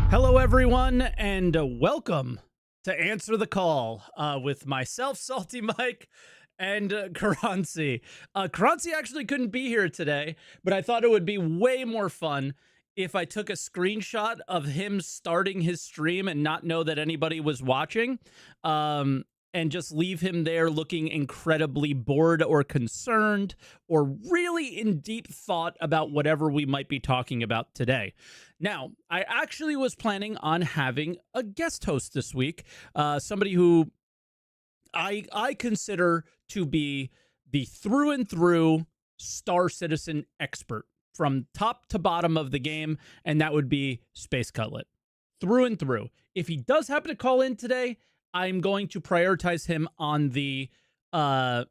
Hello, everyone, and welcome to Answer the Call with myself, SaltEMike, and Croncy. Croncy actually couldn't be here today, but I thought it would be way more fun if I took a screenshot of him starting his stream and not know that anybody was watching. And just leave him there looking incredibly bored or concerned or really in deep thought about whatever we might be talking about today. Now, I actually was planning on having a guest host this week, somebody who I consider to be the through and through Star Citizen expert from top to bottom of the game, and that would be Space Cutlet. Through and through. If he does happen to call in today, I'm going to prioritize him on the caller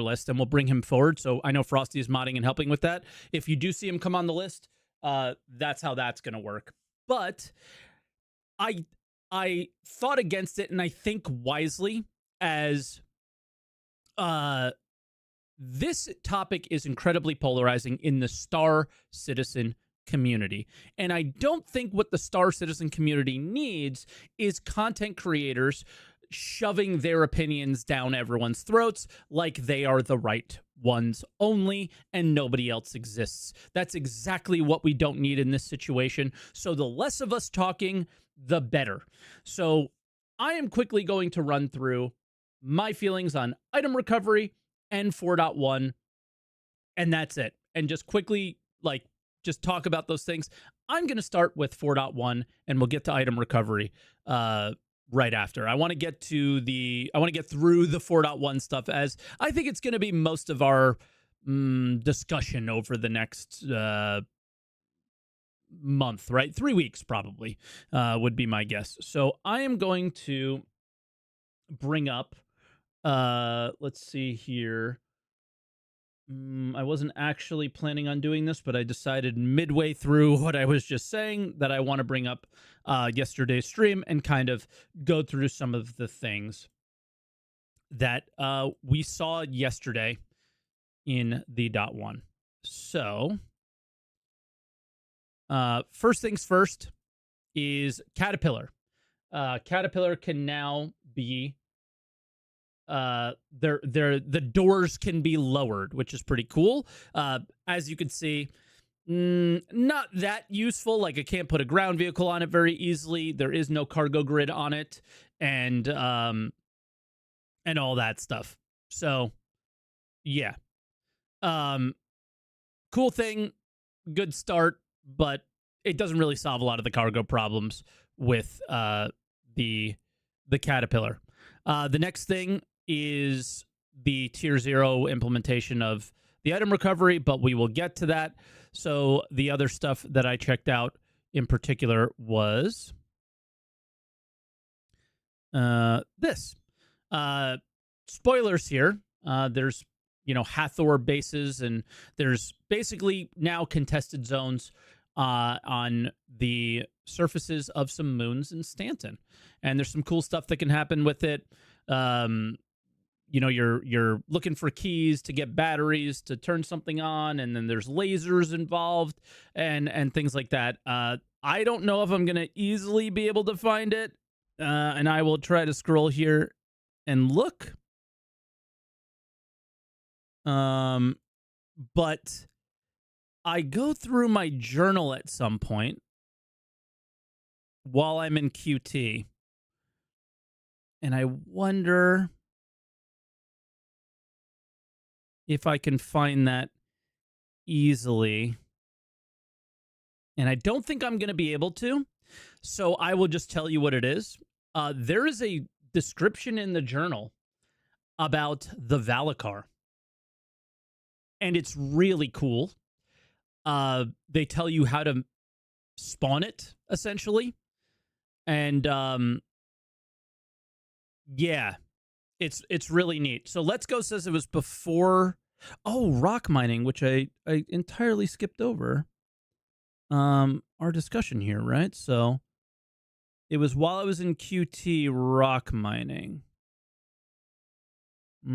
list, and we'll bring him forward. So I know Frosty is modding and helping with that. If you do see him come on the list, that's how that's going to work. But I thought against it, and I think wisely, as this topic is incredibly polarizing in the Star Citizen community. And I don't think what the Star Citizen community needs is content creators shoving their opinions down everyone's throats like they are the right ones only and nobody else exists. That's exactly what we don't need in this situation. So the less of us talking, the better. So I am quickly going to run through my feelings on item recovery and 4.1, and that's it. And just quickly, just talk about those things. I'm going to start with 4.1, and we'll get to item recovery right after. I want to get through the 4.1 stuff, as I think it's going to be most of our discussion over the next month, right? 3 weeks probably would be my guess. So I am going to bring up, let's see here. I wasn't actually planning on doing this, but I decided midway through what I was just saying that I want to bring up yesterday's stream and kind of go through some of the things that we saw yesterday in the .1. So, first things first is Caterpillar. Caterpillar can now be the doors can be lowered, which is pretty cool. As you can see, not that useful. Like, I can't put a ground vehicle on it very easily. There is no cargo grid on it, and all that stuff. So yeah, cool thing, good start, but it doesn't really solve a lot of the cargo problems with the Caterpillar. The next thing is the tier 0 implementation of the item recovery, but we will get to that. So the other stuff that I checked out in particular was this. Spoilers here. There's, Hathor bases, and there's basically now contested zones on the surfaces of some moons in Stanton. And there's some cool stuff that can happen with it. You're looking for keys to get batteries to turn something on, and then there's lasers involved and things like that. I don't know if I'm going to easily be able to find it, and I will try to scroll here and look. But I go through my journal at some point while I'm in QT, and I wonder if I can find that easily. And I don't think I'm going to be able to, so I will just tell you what it is. There is a description in the journal about the Valacar, and it's really cool. They tell you how to spawn it, essentially. And yeah, it's really neat. So Let's Go says it was before rock mining, which I entirely skipped over our discussion here, right? So it was while I was in QT rock mining. It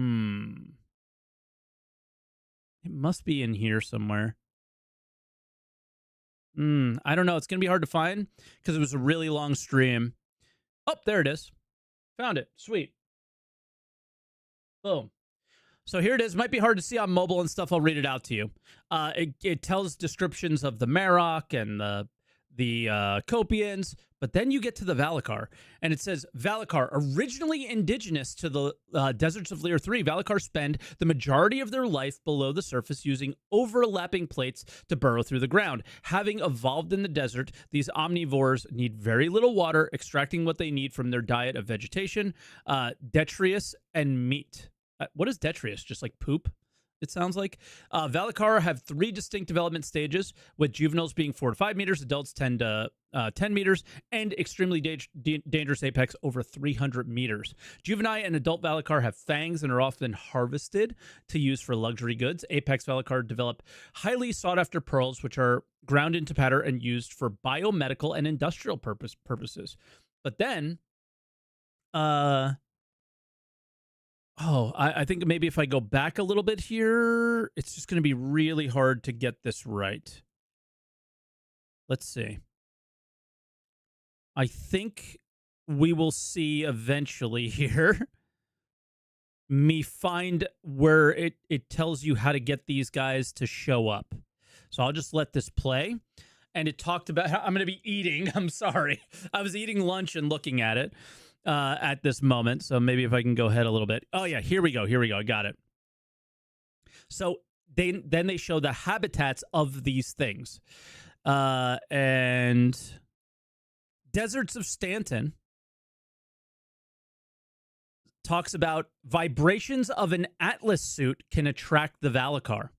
must be in here somewhere. I don't know. It's going to be hard to find because it was a really long stream. Oh, there it is. Found it. Sweet. Boom. So here it is. Might be hard to see on mobile and stuff. I'll read it out to you. It tells descriptions of the Marok and the Copians, but then you get to the Valakar, and it says Valakar, originally indigenous to the deserts of Lear 3, Valakar spend the majority of their life below the surface using overlapping plates to burrow through the ground. Having evolved in the desert, these omnivores need very little water, extracting what they need from their diet of vegetation, detritus, and meat. What is detritus? Just like poop? It sounds like. Valakar have 3 distinct development stages, with juveniles being 4 to 5 meters, adults 10 to 10 meters, and extremely dangerous apex over 300 meters. Juvenile and adult Valakar have fangs and are often harvested to use for luxury goods. Apex Valakar develop highly sought-after pearls, which are ground into powder and used for biomedical and industrial purposes. But then, I think maybe if I go back a little bit here, it's just going to be really hard to get this right. Let's see. I think we will see eventually here me find where it tells you how to get these guys to show up. So I'll just let this play. And it talked about how I'm going to be eating. I'm sorry. I was eating lunch and looking at it. At this moment. So maybe if I can go ahead a little bit. Oh, yeah. Here we go. I got it. So then they show the habitats of these things. And Deserts of Stanton talks about vibrations of an Atlas suit can attract the Valakar.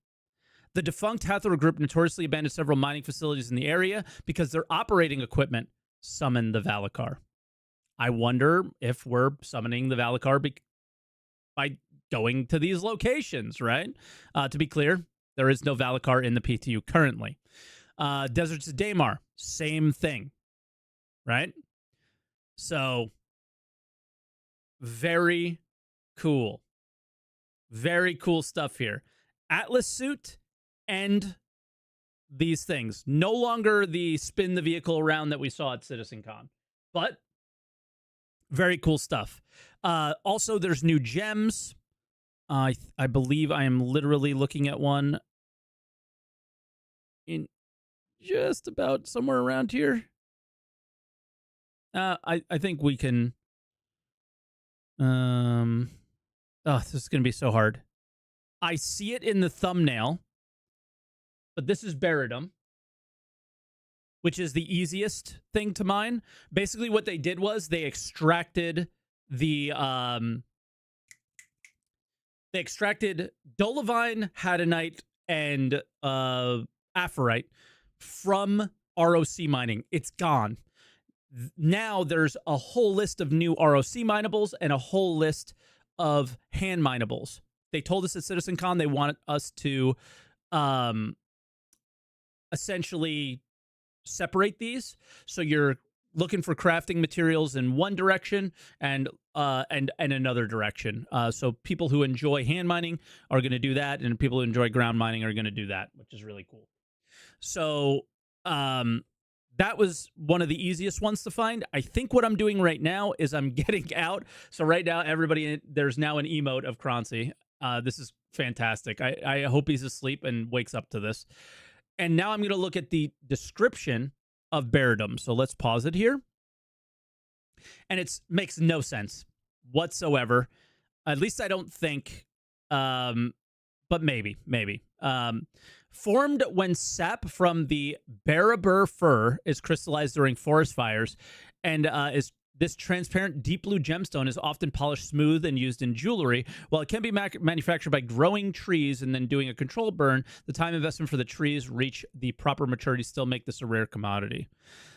The defunct Hathor group notoriously abandoned several mining facilities in the area because their operating equipment summoned the Valakar. I wonder if we're summoning the Valakar by going to these locations, right? To be clear, there is no Valakar in the PTU currently. Deserts of Daymar, same thing, right? So, very cool. Very cool stuff here. Atlas suit and these things. No longer the spin the vehicle around that we saw at CitizenCon, but very cool stuff. Also, there's new gems. I believe I am literally looking at one in just about somewhere around here. I think we can. This is going to be so hard. I see it in the thumbnail, but this is Baradum, which is the easiest thing to mine. Basically, what they did was they extracted the Dolivine, Hadanite, and Aphorite from ROC mining. It's gone. Now there's a whole list of new ROC minables and a whole list of hand minables. They told us at CitizenCon they wanted us to essentially separate these, so you're looking for crafting materials in one direction and another direction. So people who enjoy hand mining are going to do that, and people who enjoy ground mining are going to do that, which is really cool. So that was one of the easiest ones to find. I think what I'm doing right now is I'm getting out. So right now, everybody, there's now an emote of Croncy. This is fantastic. I hope he's asleep and wakes up to this. And now I'm going to look at the description of Baradum. So let's pause it here. And it makes no sense whatsoever. At least I don't think, but maybe. Formed when sap from the Barabur fir is crystallized during forest fires, and this transparent deep blue gemstone is often polished smooth and used in jewelry. While it can be manufactured by growing trees and then doing a controlled burn, the time investment for the trees reach the proper maturity still make this a rare commodity.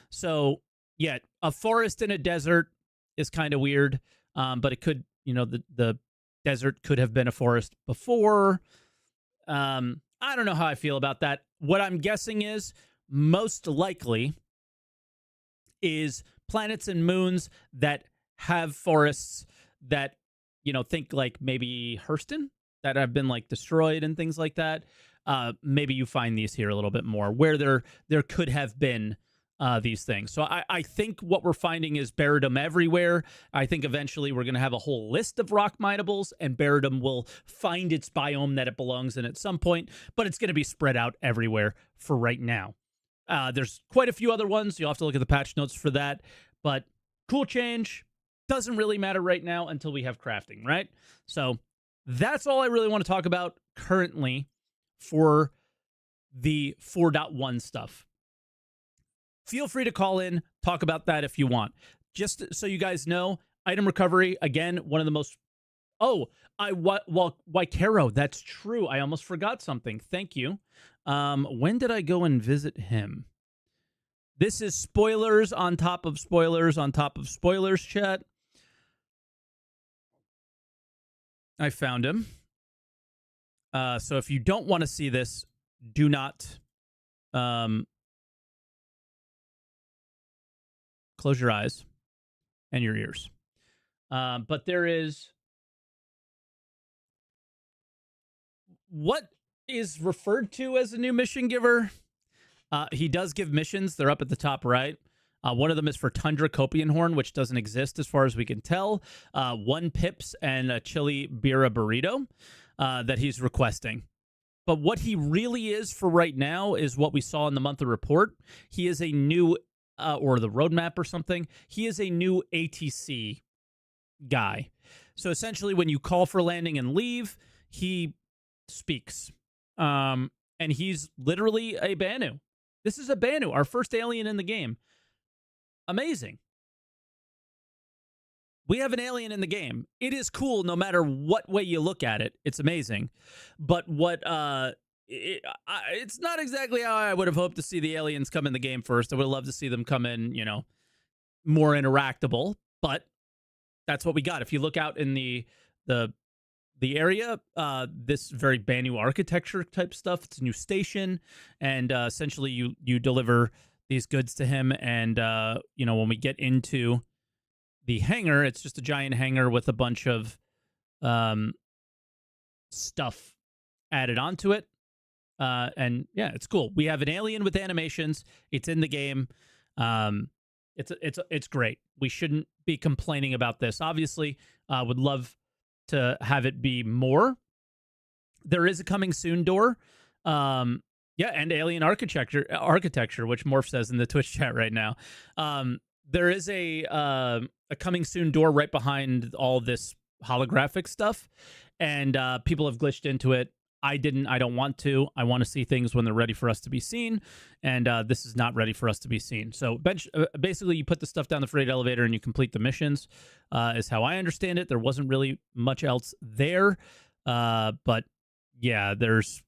So, yeah, a forest in a desert is kind of weird, but it could, the desert could have been a forest before. I don't know how I feel about that. What I'm guessing is most likely is planets and moons that have forests that, think like maybe Hurston that have been like destroyed and things like that. maybe you find these here a little bit more, where there could have been these things. So I think what we're finding is Baradum everywhere. I think eventually we're going to have a whole list of rock minables, and Baradum will find its biome that it belongs in at some point, but it's going to be spread out everywhere for right now. There's quite a few other ones. You'll have to look at the patch notes for that, but cool change. Doesn't really matter right now until we have crafting, right? So that's all I really want to talk about currently for the 4.1 stuff. Feel free to call in, talk about that if you want. Just so you guys know, item recovery, again, one of the most... Oh, Waikaro, that's true. I almost forgot something. Thank you. When did I go and visit him? This is spoilers on top of spoilers on top of spoilers, chat. I found him. So if you don't want to see this, do not... close your eyes and your ears. But there is what is referred to as a new mission giver. He does give missions. They're up at the top right. One of them is for Tundra Copian Horn, which doesn't exist as far as we can tell. 1 Pips and a Chili Bira Burrito that he's requesting. But what he really is for right now is what we saw in the monthly report. He is a new... or the roadmap or something. He is a new ATC guy. So essentially, when you call for landing and leave, he speaks. And he's literally a Banu. This is a Banu, our first alien in the game. Amazing. We have an alien in the game. It is cool no matter what way you look at it. It's amazing. But what... it's not exactly how I would have hoped to see the aliens come in the game first. I would have loved to see them come in, you know, more interactable, but that's what we got. If you look out in the area, this very Banu architecture type stuff, it's a new station, and essentially you deliver these goods to him, and you know, when we get into the hangar, it's just a giant hangar with a bunch of stuff added onto it. And yeah, it's cool. We have an alien with animations. It's in the game. It's great. We shouldn't be complaining about this. Obviously, would love to have it be more. There is a coming soon door. Yeah, and alien architecture, which Morph says in the Twitch chat right now. There is a coming soon door right behind all this holographic stuff, and people have glitched into it. I didn't. I don't want to. I want to see things when they're ready for us to be seen, and this is not ready for us to be seen. So basically, you put the stuff down the freight elevator and you complete the missions, is how I understand it. There wasn't really much else there, but yeah, there's...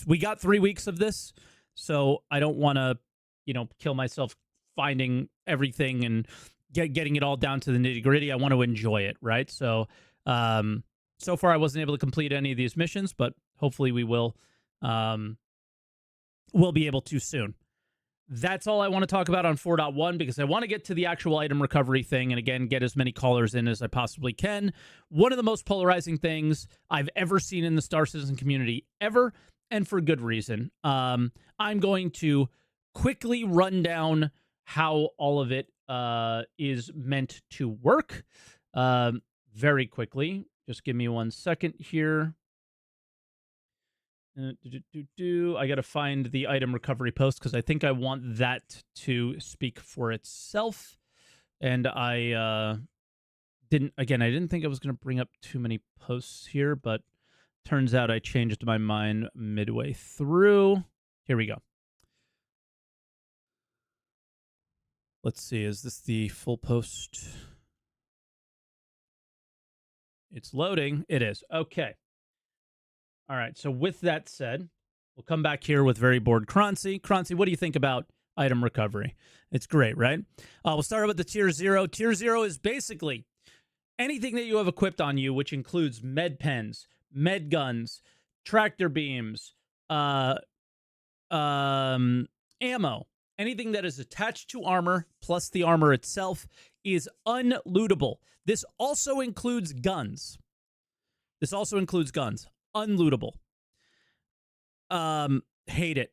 We got 3 weeks of this, so I don't want to, you know, kill myself finding everything and getting it all down to the nitty gritty. I want to enjoy it, right? So, so far I wasn't able to complete any of these missions, but hopefully we will. We'll be able to soon. That's all I want to talk about on 4.1 because I want to get to the actual item recovery thing and, again, get as many callers in as I possibly can. One of the most polarizing things I've ever seen in the Star Citizen community ever, and for good reason. I'm going to quickly run down how all of it is meant to work very quickly. Just give me 1 second here. I got to find the item recovery post because I think I want that to speak for itself. And I didn't think I was going to bring up too many posts here, but turns out I changed my mind midway through. Here we go. Let's see. Is this the full post? It's loading. It is. Okay. All right. So with that said, we'll come back here with very bored Croncy. Croncy, what do you think about item recovery? It's great, right? We'll start with the tier 0. Tier 0 is basically anything that you have equipped on you, which includes med pens, med guns, tractor beams, ammo. Anything that is attached to armor plus the armor itself is unlootable. This also includes guns. Unlootable. Hate it.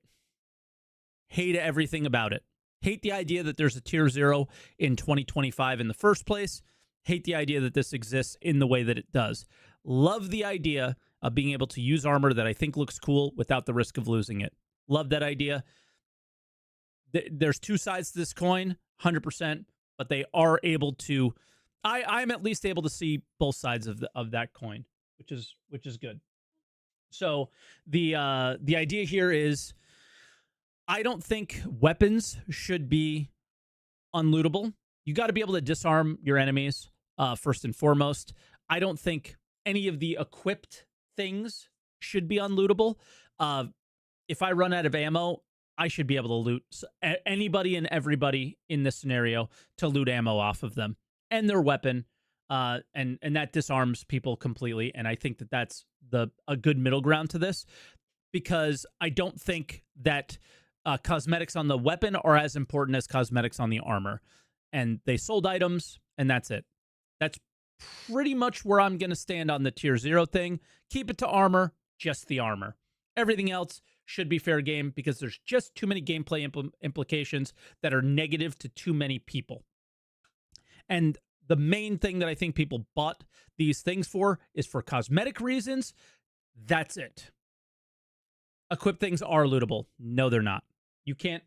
Hate everything about it. Hate the idea that there's a tier 0 in 2025 in the first place. Hate the idea that this exists in the way that it does. Love the idea of being able to use armor that I think looks cool without the risk of losing it. Love that idea. There's two sides to this coin, 100%, but they are able to. I'm at least able to see both sides of that coin, which is good. So the idea here is, I don't think weapons should be unlootable. You got to be able to disarm your enemies first and foremost. I don't think any of the equipped things should be unlootable. If I run out of ammo, I should be able to loot anybody and everybody in this scenario to loot ammo off of them and their weapon, and that disarms people completely. And I think that that's a good middle ground to this, because I don't think that cosmetics on the weapon are as important as cosmetics on the armor. And they sold items, and that's it. That's pretty much where I'm going to stand on the tier 0 thing. Keep it to armor, just the armor. Everything else should be fair game, because there's just too many gameplay implications that are negative to too many people. And the main thing that I think people bought these things for is for cosmetic reasons. That's it. Equipped things are lootable. No, they're not. You can't,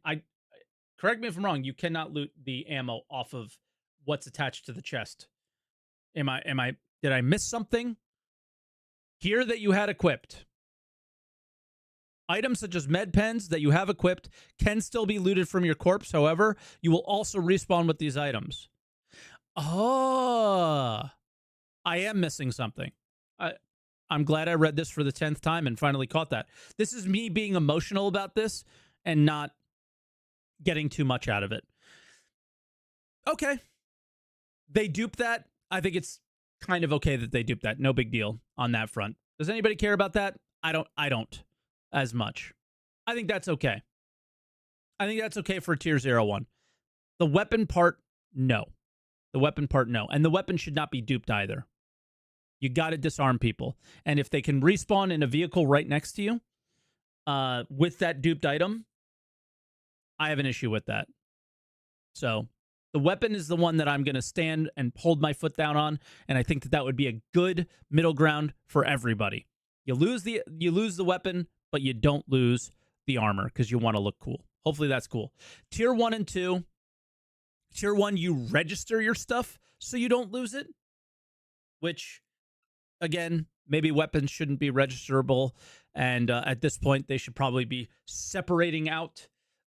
correct me if I'm wrong, you cannot loot the ammo off of what's attached to the chest. Did I miss something? Gear that you had equipped. Items such as med pens that you have equipped can still be looted from your corpse. However, you will also respawn with these items. Oh, I am missing something. I'm glad I read this for the 10th time and finally caught that. This is me being emotional about this and not getting too much out of it. Okay. They dupe that. I think it's kind of okay that they dupe that. No big deal on that front. Does anybody care about that? I don't as much. I think that's okay. I think that's okay for tier 01. The weapon part, no. The weapon part, no. And the weapon should not be duped either. You got to disarm people. And if they can respawn in a vehicle right next to you with that duped item, I have an issue with that. So the weapon is the one that I'm going to stand and hold my foot down on. And I think that that would be a good middle ground for everybody. You lose the weapon, but you don't lose the armor because you want to look cool. Hopefully that's cool. Tier 1 and 2. Tier 1, you register your stuff so you don't lose it, which, again, maybe weapons shouldn't be registerable. And at this point, they should probably be separating out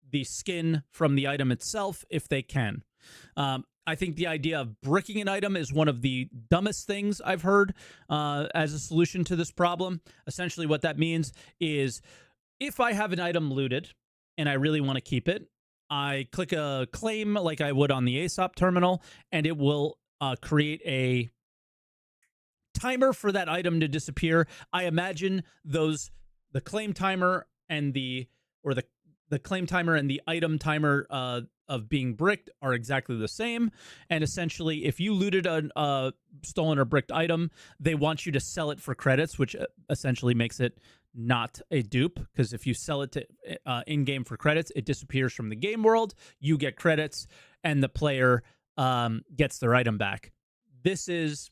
the skin from the item itself if they can. I think the idea of bricking an item is one of the dumbest things I've heard as a solution to this problem. Essentially, what that means is if I have an item looted and I really want to keep it, I click a claim like I would on the ASOP terminal, and it will create a timer for that item to disappear. I imagine the claim timer and the claim timer and the item timer of being bricked are exactly the same. And essentially, if you looted a stolen or bricked item, they want you to sell it for credits, which essentially makes it not a dupe, because if you sell it to in-game for credits, it disappears from the game world, you get credits, and the player gets their item back. This is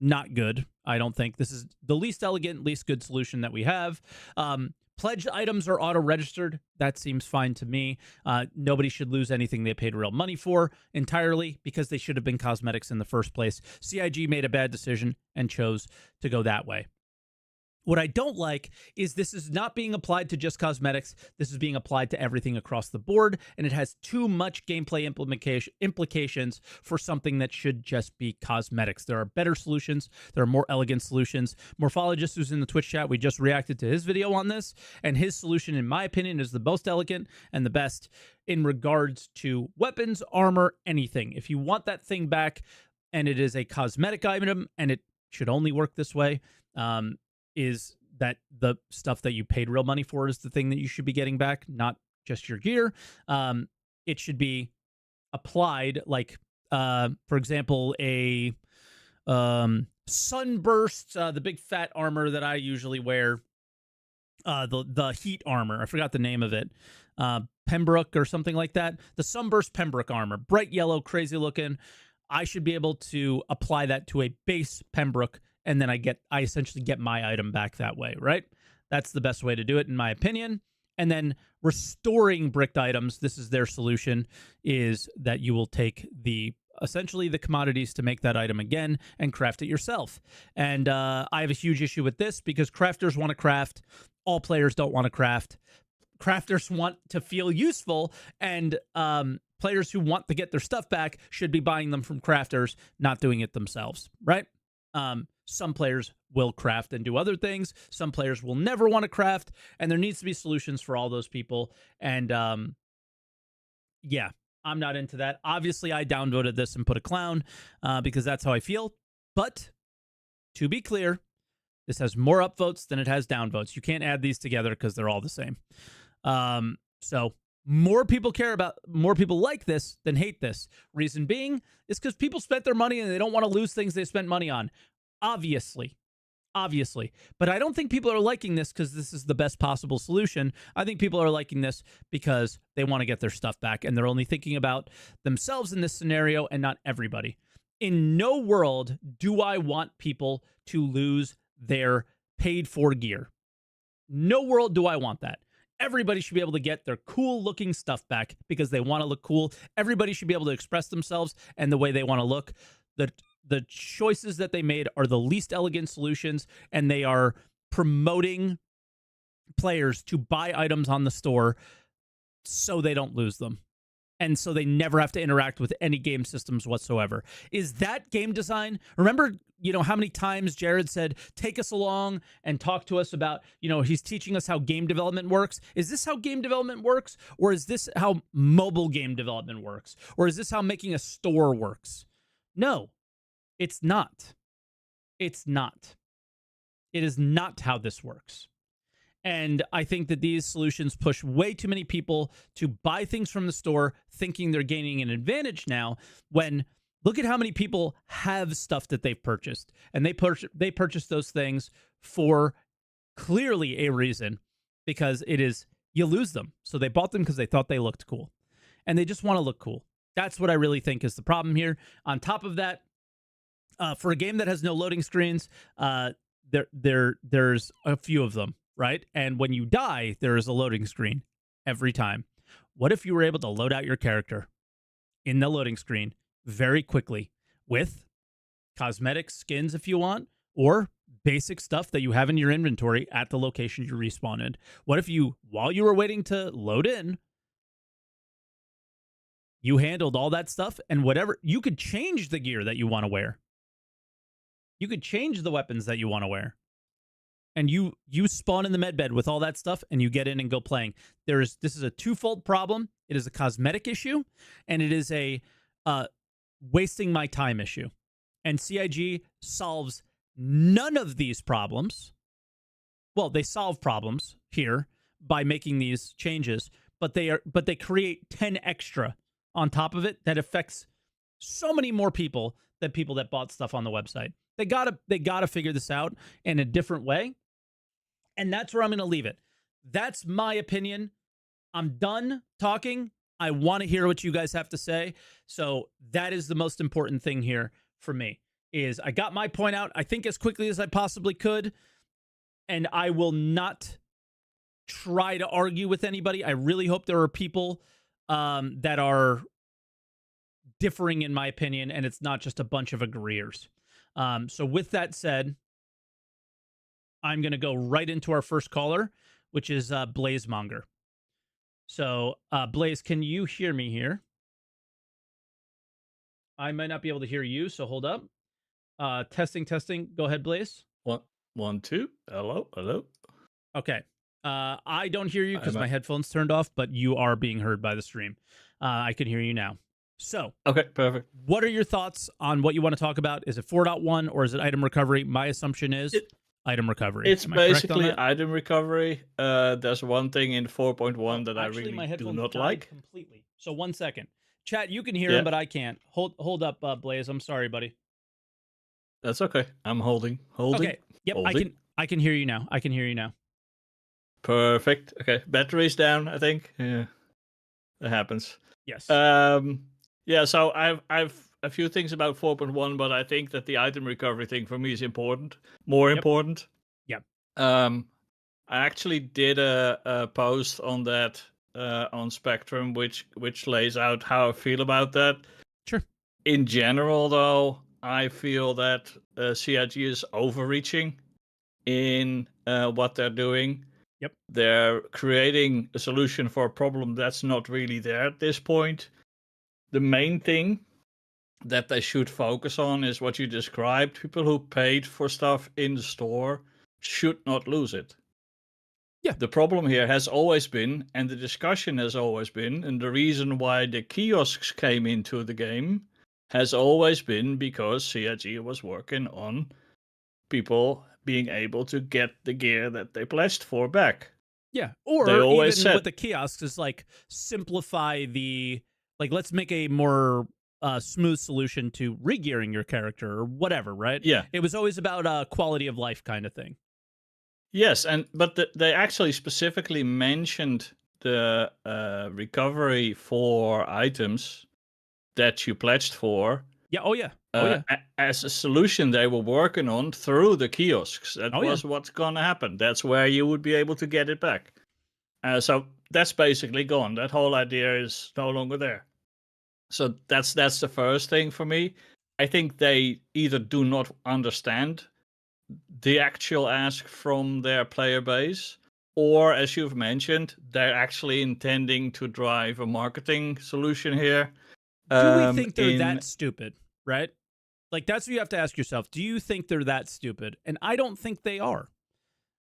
not good. I don't think this is the least elegant, least good solution that we have. Pledged items are auto-registered. That seems fine to me. Nobody should lose anything they paid real money for entirely, because they should have been cosmetics in the first place. CIG made a bad decision and chose to go that way. What I don't like is this is not being applied to just cosmetics. This is being applied to everything across the board, and it has too much gameplay implications for something that should just be cosmetics. There are better solutions. There are more elegant solutions. Morphologist, who's in the Twitch chat, we just reacted to his video on this, and his solution, in my opinion, is the most elegant and the best in regards to weapons, armor, anything. If you want that thing back, and it is a cosmetic item, and it should only work this way, is that the stuff that you paid real money for is the thing that you should be getting back, not just your gear. It should be applied like, for example, a sunburst, the big fat armor that I usually wear. the heat armor. I forgot the name of it. Pembroke or something like that. The Sunburst Pembroke armor, bright yellow, crazy looking. I should be able to apply that to a base Pembroke, and then I essentially get my item back that way, right? That's the best way to do it, in my opinion. And then restoring bricked items, this is their solution, is that you will take essentially the commodities to make that item again and craft it yourself. And I have a huge issue with this because crafters want to craft. All players don't want to craft. Crafters want to feel useful, and players who want to get their stuff back should be buying them from crafters, not doing it themselves, right? Some players will craft and do other things. Some players will never want to craft, and there needs to be solutions for all those people. And yeah, I'm not into that. Obviously, I downvoted this and put a clown because that's how I feel. But to be clear, this has more upvotes than it has downvotes. You can't add these together because they're all the same. So more people like this than hate this. Reason being is because people spent their money and they don't want to lose things they spent money on. Obviously. But I don't think people are liking this because this is the best possible solution. I think people are liking this because they want to get their stuff back, and they're only thinking about themselves in this scenario and not everybody. In no world do I want people to lose their paid for gear. No world do I want that. Everybody should be able to get their cool looking stuff back because they want to look cool. Everybody should be able to express themselves and the way they want to look. The choices that they made are the least elegant solutions, and they are promoting players to buy items on the store so they don't lose them. And so they never have to interact with any game systems whatsoever. Is that game design? Remember, how many times Jared said, take us along and talk to us about, he's teaching us how game development works. Is this how game development works? Or is this how mobile game development works? Or is this how making a store works? No, it's not. It's not. It is not how this works. And I think that these solutions push way too many people to buy things from the store thinking they're gaining an advantage now, when look at how many people have stuff that they've purchased. And they purchased those things for clearly a reason, because you lose them. So they bought them because they thought they looked cool. And they just want to look cool. That's what I really think is the problem here. On top of that, for a game that has no loading screens, there's a few of them. Right? And when you die, there is a loading screen every time. What if you were able to load out your character in the loading screen very quickly with cosmetic skins if you want, or basic stuff that you have in your inventory at the location you respawn in? What if while you were waiting to load in, you handled all that stuff, and whatever, you could change the gear that you want to wear. You could change the weapons that you want to wear. And you spawn in the medbed with all that stuff, and you get in and go playing. This is a twofold problem. It is a cosmetic issue, and it is a wasting my time issue. And CIG solves none of these problems. Well, they solve problems here by making these changes, but they create 10 extra on top of it that affects so many more people than people that bought stuff on the website. They gotta figure this out in a different way. And that's where I'm going to leave it. That's my opinion. I'm done talking. I want to hear what you guys have to say. So that is the most important thing here for me, is I got my point out, I think, as quickly as I possibly could. And I will not try to argue with anybody. I really hope there are people that are differing in my opinion, and it's not just a bunch of agreeers. So with that said, I'm going to go right into our first caller, which is Blazemonger. So, Blaze, can you hear me here? I might not be able to hear you, so hold up. Testing. Go ahead, Blaze. 1, 2. Hello. Okay. I don't hear you because my headphones turned off, but you are being heard by the stream. I can hear you now. So, okay, perfect. What are your thoughts on what you want to talk about? Is it 4.1 or is it item recovery? My assumption is item recovery. It's basically item recovery. There's one thing in 4.1 that actually, I really do not like. Completely. So 1 second. Chat, you can hear him, but I can't. Hold up, Blaze. I'm sorry, buddy. That's okay. I'm holding. Okay. Yep, holding. I can hear you now. Perfect. Okay, battery's down, I think. Yeah, that happens. Yes. Yeah, so I've a few things about 4.1, but I think that the item recovery thing for me is important, more Yep. important. Yep. I actually did a post on that on Spectrum, which lays out how I feel about that. Sure. In general, though, I feel that CIG is overreaching in what they're doing. Yep. They're creating a solution for a problem that's not really there at this point. The main thing that they should focus on is what you described. People who paid for stuff in the store should not lose it. Yeah. The problem here has always been, and the discussion has always been, and the reason why the kiosks came into the game has always been because CIG was working on people being able to get the gear that they pledged for back. Yeah. They Or always even said, with the kiosks is like simplify the let's make a more smooth solution to regearing your character or whatever, right? yeah, It was always about a quality of life kind of thing. yes, but they actually specifically mentioned the recovery for items that you pledged for Yeah. Oh yeah. Oh yeah. as a solution they were working on through the kiosks. That Oh yeah. was what's going to happen. That's where you would be able to get it back. So that's basically gone. That whole idea is no longer there. So that's the first thing for me. I think they either do not understand the actual ask from their player base, or as you've mentioned, they're actually intending to drive a marketing solution here. Do we think they're In that stupid, right? Like that's what you have to ask yourself. Do you think they're that stupid? And I don't think they are.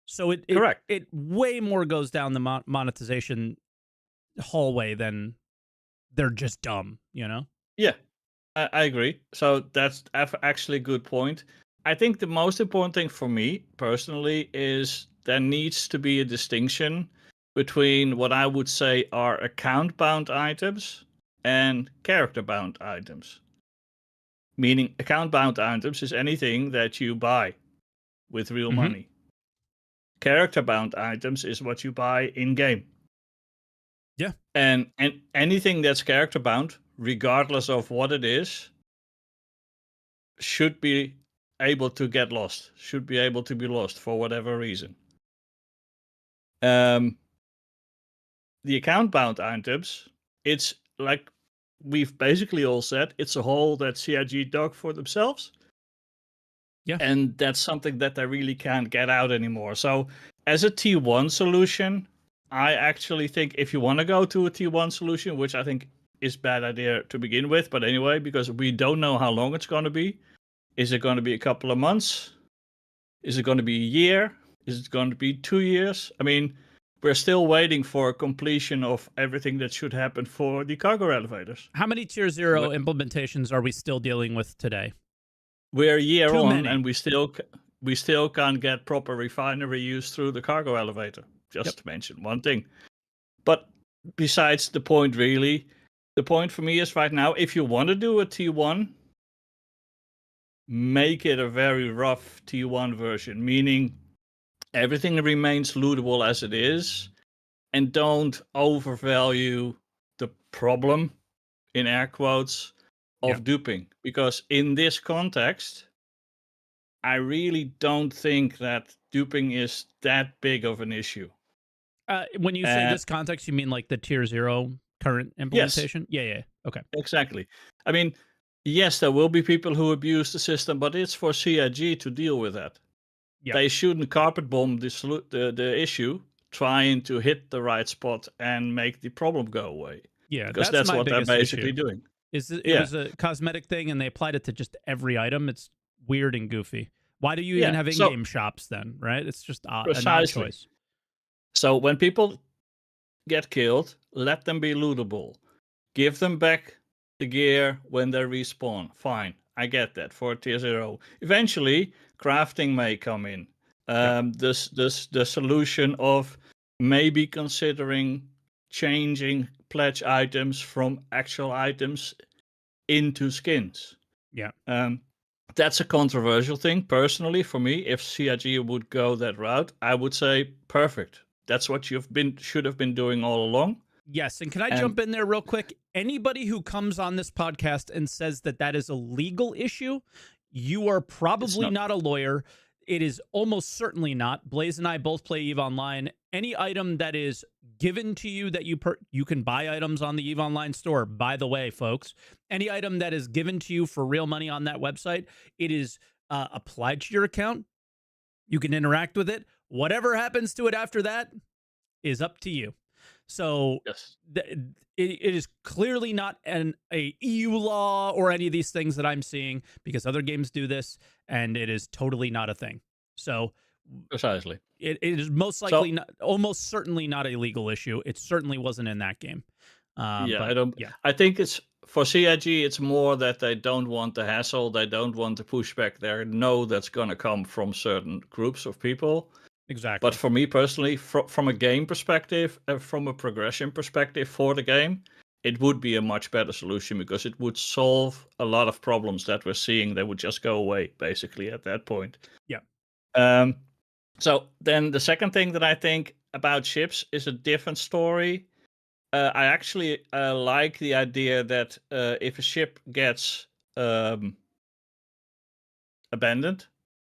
So correct, it way more goes down the monetization hallway than they're just dumb, you know? yeah, I agree. So that's actually a good point. I think the most important thing for me personally is there needs to be a distinction between what I would say are account bound items and character bound items. Meaning, account bound items is anything that you buy with real money. Character bound items is what you buy in game. Yeah. And anything that's character bound, regardless of what it is, should be able to get lost, should be able to be lost for whatever reason. The account bound items, it's like we've basically all said, it's a hole that CIG dug for themselves. Yeah. And that's something that they really can't get out anymore. So as a T1 solution, I actually think if you want to go to a T1 solution, which I think is a bad idea to begin with, but anyway, because we don't know how long it's going to be. Is it going to be a couple of months? Is it going to be a year? Is it going to be 2 years? I mean, we're still waiting for completion of everything that should happen for the cargo elevators. How many tier 0 implementations are we still dealing with today? We're a year Too on, many. and we still can't get proper refinery use through the cargo elevator. Just to mention one thing. But besides the point, really, the point for me is right now, if you want to do a T1, make it a very rough T1 version, meaning everything remains lootable as it is, and don't overvalue the problem, in air quotes, of duping. Because in this context, I really don't think that duping is that big of an issue. When you say this context, you mean like the tier 0 current implementation? Yes. Yeah. Okay. Exactly. I mean, yes, there will be people who abuse the system, but it's for CIG to deal with that. Yep. They shouldn't carpet bomb the issue, trying to hit the right spot and make the problem go away. Yeah, because that's my what they're biggest basically issue. doing. It was a cosmetic thing, and they applied it to just every item. It's weird and goofy. Why do you even have in-game shops then? Right? It's just an odd choice. So when people get killed, let them be lootable. Give them back the gear when they respawn. Fine, I get that for tier 0. Eventually, crafting may come in. The solution of maybe considering changing pledge items from actual items into skins. Yeah. That's a controversial thing. Personally, for me, if CIG would go that route, I would say perfect. That's what should have been doing all along. Yes, and can I And jump in there real quick? Anybody who comes on this podcast and says that that is a legal issue, you are it's probably not. not a lawyer. It is almost certainly not. Blaze and I both play EVE Online. Any item that is given to you that you can buy items on the EVE Online store. By the way, folks, any item that is given to you for real money on that website, it is applied to your account. You can interact with it. Whatever happens to it after that is up to you. So Yes. it is clearly not a EU law or any of these things that I'm seeing, because other games do this, and it is totally not a thing. So Precisely. it is most likely not, almost certainly not a legal issue. It certainly wasn't in that game. Yeah, But I don't. yeah, I think it's for CIG. It's more that they don't want the hassle. They don't want the pushback. They know that's going to come from certain groups of people. exactly. But for me personally, from a game perspective, from a progression perspective for the game, it would be a much better solution because it would solve a lot of problems that we're seeing. They would just go away basically at that point. Yeah. So then the second thing that I think about ships is a different story. I actually like the idea that if a ship gets abandoned,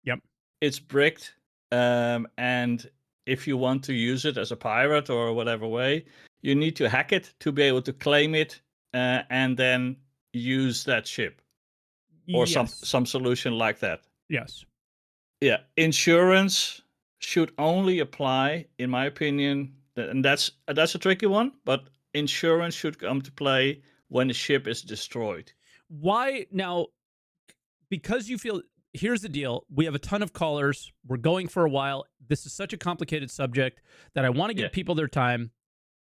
Yep. it's bricked, and if you want to use it as a pirate or whatever way, you need to hack it to be able to claim it and then use that ship or Yes. some solution like that. Yes. Yeah, insurance should only apply, in my opinion, and that's a tricky one. But insurance should come to play when a ship is destroyed. Why now? Because you feel, here's the deal. We have a ton of callers. We're going for a while. This is such a complicated subject that I want to give Yeah. people their time.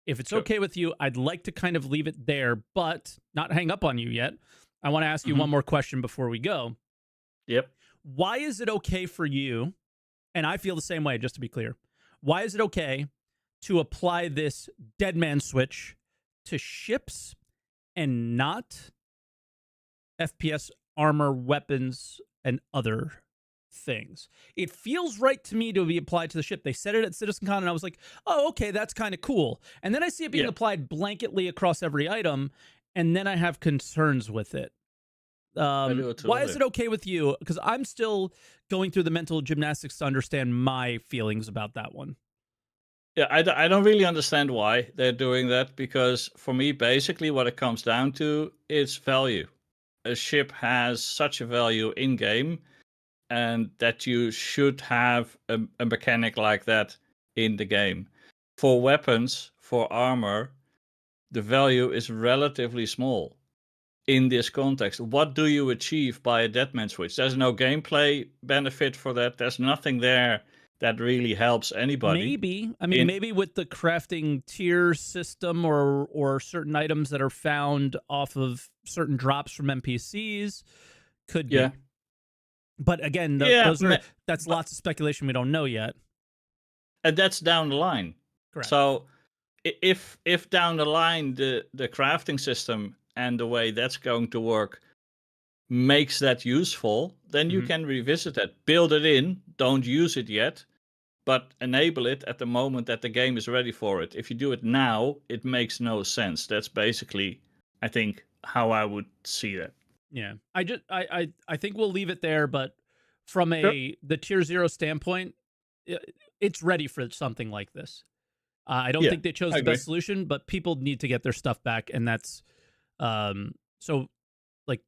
If it's Sure. okay with you, I'd like to kind of leave it there, but not hang up on you yet. I want to ask you one more question before we go. Yep. Why is it okay for you, and I feel the same way, just to be clear, why is it okay to apply this dead man switch to ships and not FPS armor, weapons, and other things? It feels right to me to be applied to the ship. They said it at CitizenCon, and I was like, oh, okay, that's kind of cool. And then I see it being applied blanketly across every item, and then I have concerns with it. Why is it okay with you? Because I'm still going through the mental gymnastics to understand my feelings about that one. Yeah, I don't really understand why they're doing that because for me, basically, what it comes down to is value. A ship has such a value in game, and that you should have a mechanic like that in the game. For weapons, for armor, the value is relatively small in this context. What do you achieve by a deadman switch? There's no gameplay benefit for that. There's nothing there that really helps anybody. Maybe. I mean, maybe with the crafting tier system or certain items that are found off of certain drops from NPCs could be. But again, that's lots of speculation we don't know yet. And that's down the line. Correct. So if down the line the crafting system and the way that's going to work makes that useful, then you can revisit it, build it in, don't use it yet, but enable it at the moment that the game is ready for it. If you do it now, it makes no sense. That's basically, I think, how I would see that. Yeah, I think we'll leave it there. But from the tier 0 standpoint, it's ready for something like this. I don't think they chose the best solution, but people need to get their stuff back, and that's so. Like,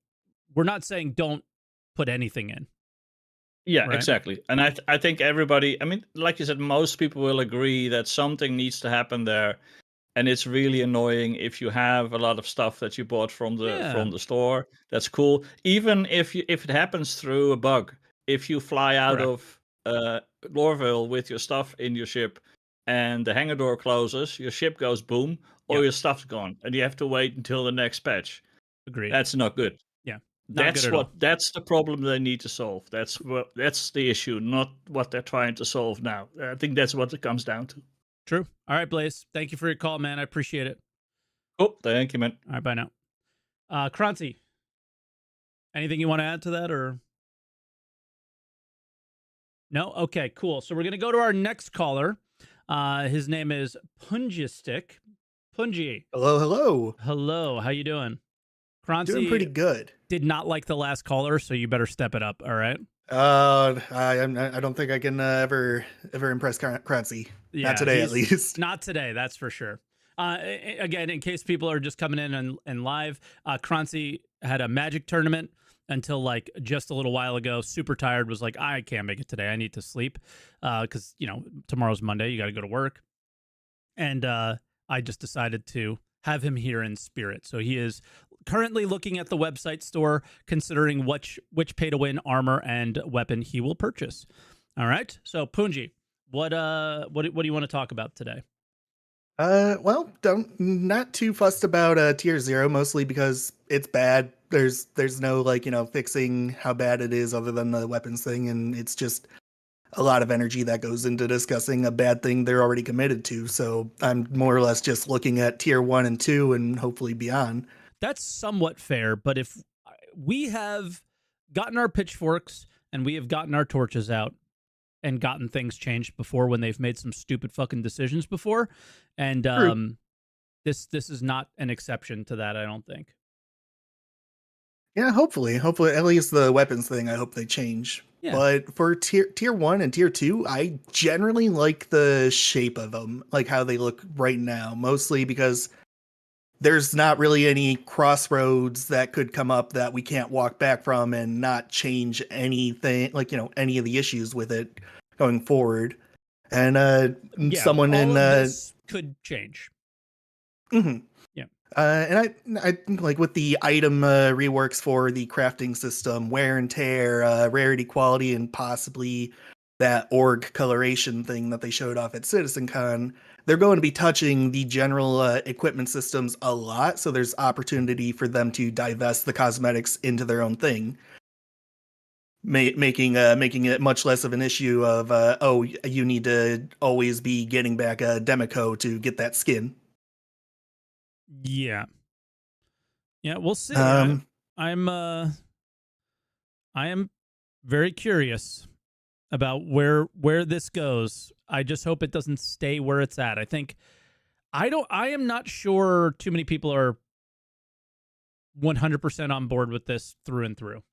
we're not saying don't put anything in. Yeah, right? Exactly. And I think everybody, I mean, like you said, most people will agree that something needs to happen there. And it's really annoying if you have a lot of stuff that you bought from the store. That's cool. Even if it happens through a bug, if you fly out of Lorville with your stuff in your ship and the hangar door closes, your ship goes boom, all your stuff's gone, and you have to wait until the next patch. Agreed. That's not good. Yeah, that's the problem they need to solve. That's the issue, not what they're trying to solve now. I think that's what it comes down to. True. All right, Blaze. Thank you for your call, man. I appreciate it. Oh, thank you, man. All right, bye now. Croncy, anything you want to add to that, or no? Okay, cool. So we're gonna go to our next caller. His name is Pungistic. Punji, Hello, hello. hello. How you doing? Doing Croncy pretty good. did not like the last caller, so you better step it up. All right. I don't think I can ever impress Croncy. Not Yeah, today, at he's least. not today. That's for sure. Again, in case people are just coming in and live, Croncy had a magic tournament until like just a little while ago. Super tired. Was like, I can't make it today. I need to sleep because tomorrow's Monday. You got to go to work. And I just decided to have him here in spirit. So he is currently looking at the website store, considering which pay to win armor and weapon he will purchase. All right. So Punji, what do you want to talk about today? Well, don't not too fussed about tier 0, mostly because it's bad. There's no fixing how bad it is other than the weapons thing, and it's just a lot of energy that goes into discussing a bad thing they're already committed to. So I'm more or less just looking at tier 1 and 2 and hopefully beyond. That's somewhat fair, but if we have gotten our pitchforks and we have gotten our torches out and gotten things changed before when they've made some stupid fucking decisions before, and True. this is not an exception to that, I don't think. Yeah, hopefully at least the weapons thing, I hope they change. Yeah. But for tier 1 and tier 2, I generally like the shape of them, like how they look right now, mostly because there's not really any crossroads that could come up that we can't walk back from and not change anything, any of the issues with it going forward. And Yeah, someone all in of this could change. mhm. Yeah. And I think like with the item reworks for the crafting system, wear and tear, rarity, quality, and possibly that org coloration thing that they showed off at CitizenCon, they're going to be touching the general equipment systems a lot. So there's opportunity for them to divest the cosmetics into their own thing, making it much less of an issue of oh, you need to always be getting back a Demico to get that skin. Yeah. Yeah, we'll see. Um, I am very curious about where this goes. I just hope it doesn't stay where it's at. I am not sure too many people are 100% on board with this through and through.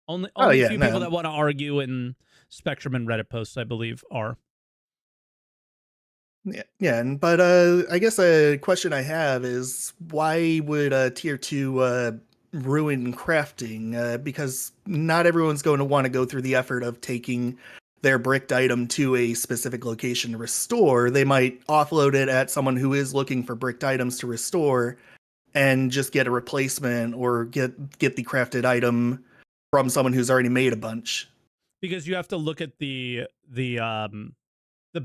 Only oh a yeah, few people no. that want to argue in Spectrum and Reddit posts, I believe, are. Yeah, but I guess a question I have is why would tier 2 ruin crafting? Because not everyone's going to want to go through the effort of taking their bricked item to a specific location to restore. They might offload it at someone who is looking for bricked items to restore and just get a replacement or get the crafted item from someone who's already made a bunch. Because you have to look at the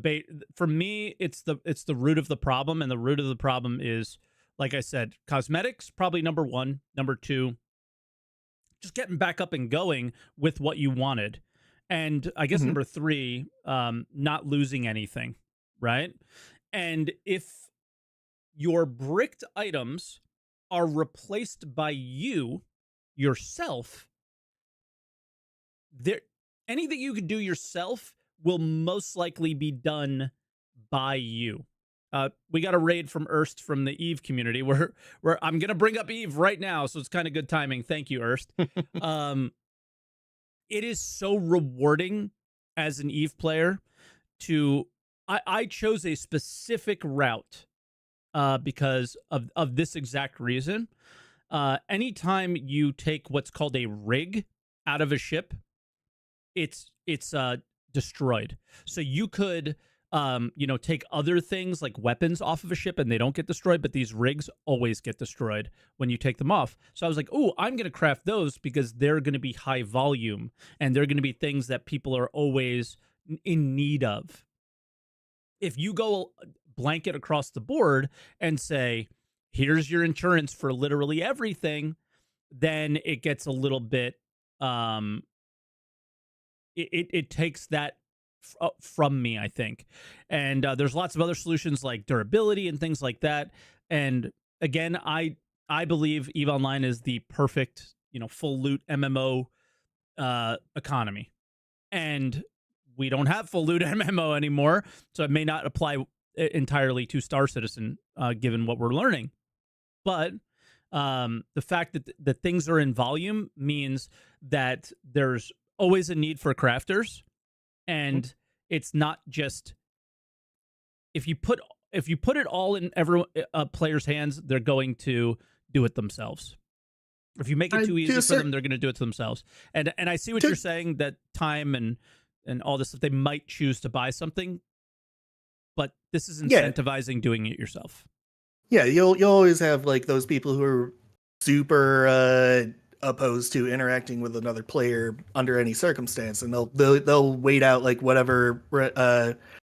bait. For me, it's the root of the problem, and the root of the problem is, like I said, cosmetics probably number one. Number two, just getting back up and going with what you wanted, and I guess Mhm. number three, not losing anything, right? And if your bricked items are replaced by you yourself, there anything you could do yourself will most likely be done by you. We got a raid from Erst from the Eve community where I'm gonna bring up Eve right now, so it's kind of good timing. Thank you, Erst. Um, it is so rewarding as an Eve player to I chose a specific route because of this exact reason. Anytime you take what's called a rig out of a ship, it's destroyed. So you could take other things like weapons off of a ship and they don't get destroyed, but these rigs always get destroyed when you take them off. So I was like, oh, I'm going to craft those because they're going to be high volume and they're going to be things that people are always in need of. If you go blanket across the board and say, here's your insurance for literally everything, then it gets a little bit it takes that from me, I think. And there's lots of other solutions like durability and things like that. And again, I believe Eve Online is the perfect full loot MMO economy. And we don't have full loot MMO anymore, so it may not apply entirely to Star Citizen, given what we're learning. But the fact that things are in volume means that there's always a need for crafters, and it's not just if you put it all in every player's hands, they're going to do it themselves. If you make it too easy for them, they're going to do it to themselves. And I see what you're saying, that time and all this stuff, they might choose to buy something, but this is incentivizing doing it yourself. Yeah, you'll always have like those people who are super opposed to interacting with another player under any circumstance, and they'll wait out like whatever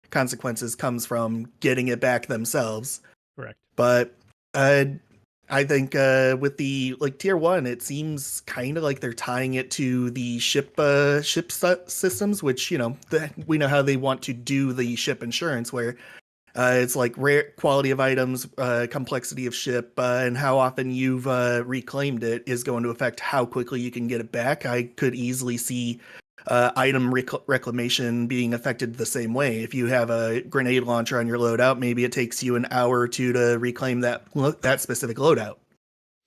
consequences comes from getting it back themselves. Correct. But I think with the like tier 1, it seems kind of like they're tying it to the ship systems, which we know how they want to do the ship insurance, where it's like rare quality of items, complexity of ship, and how often you've reclaimed it is going to affect how quickly you can get it back. I could easily see item reclamation being affected the same way. If you have a grenade launcher on your loadout, maybe it takes you an hour or two to reclaim that specific loadout.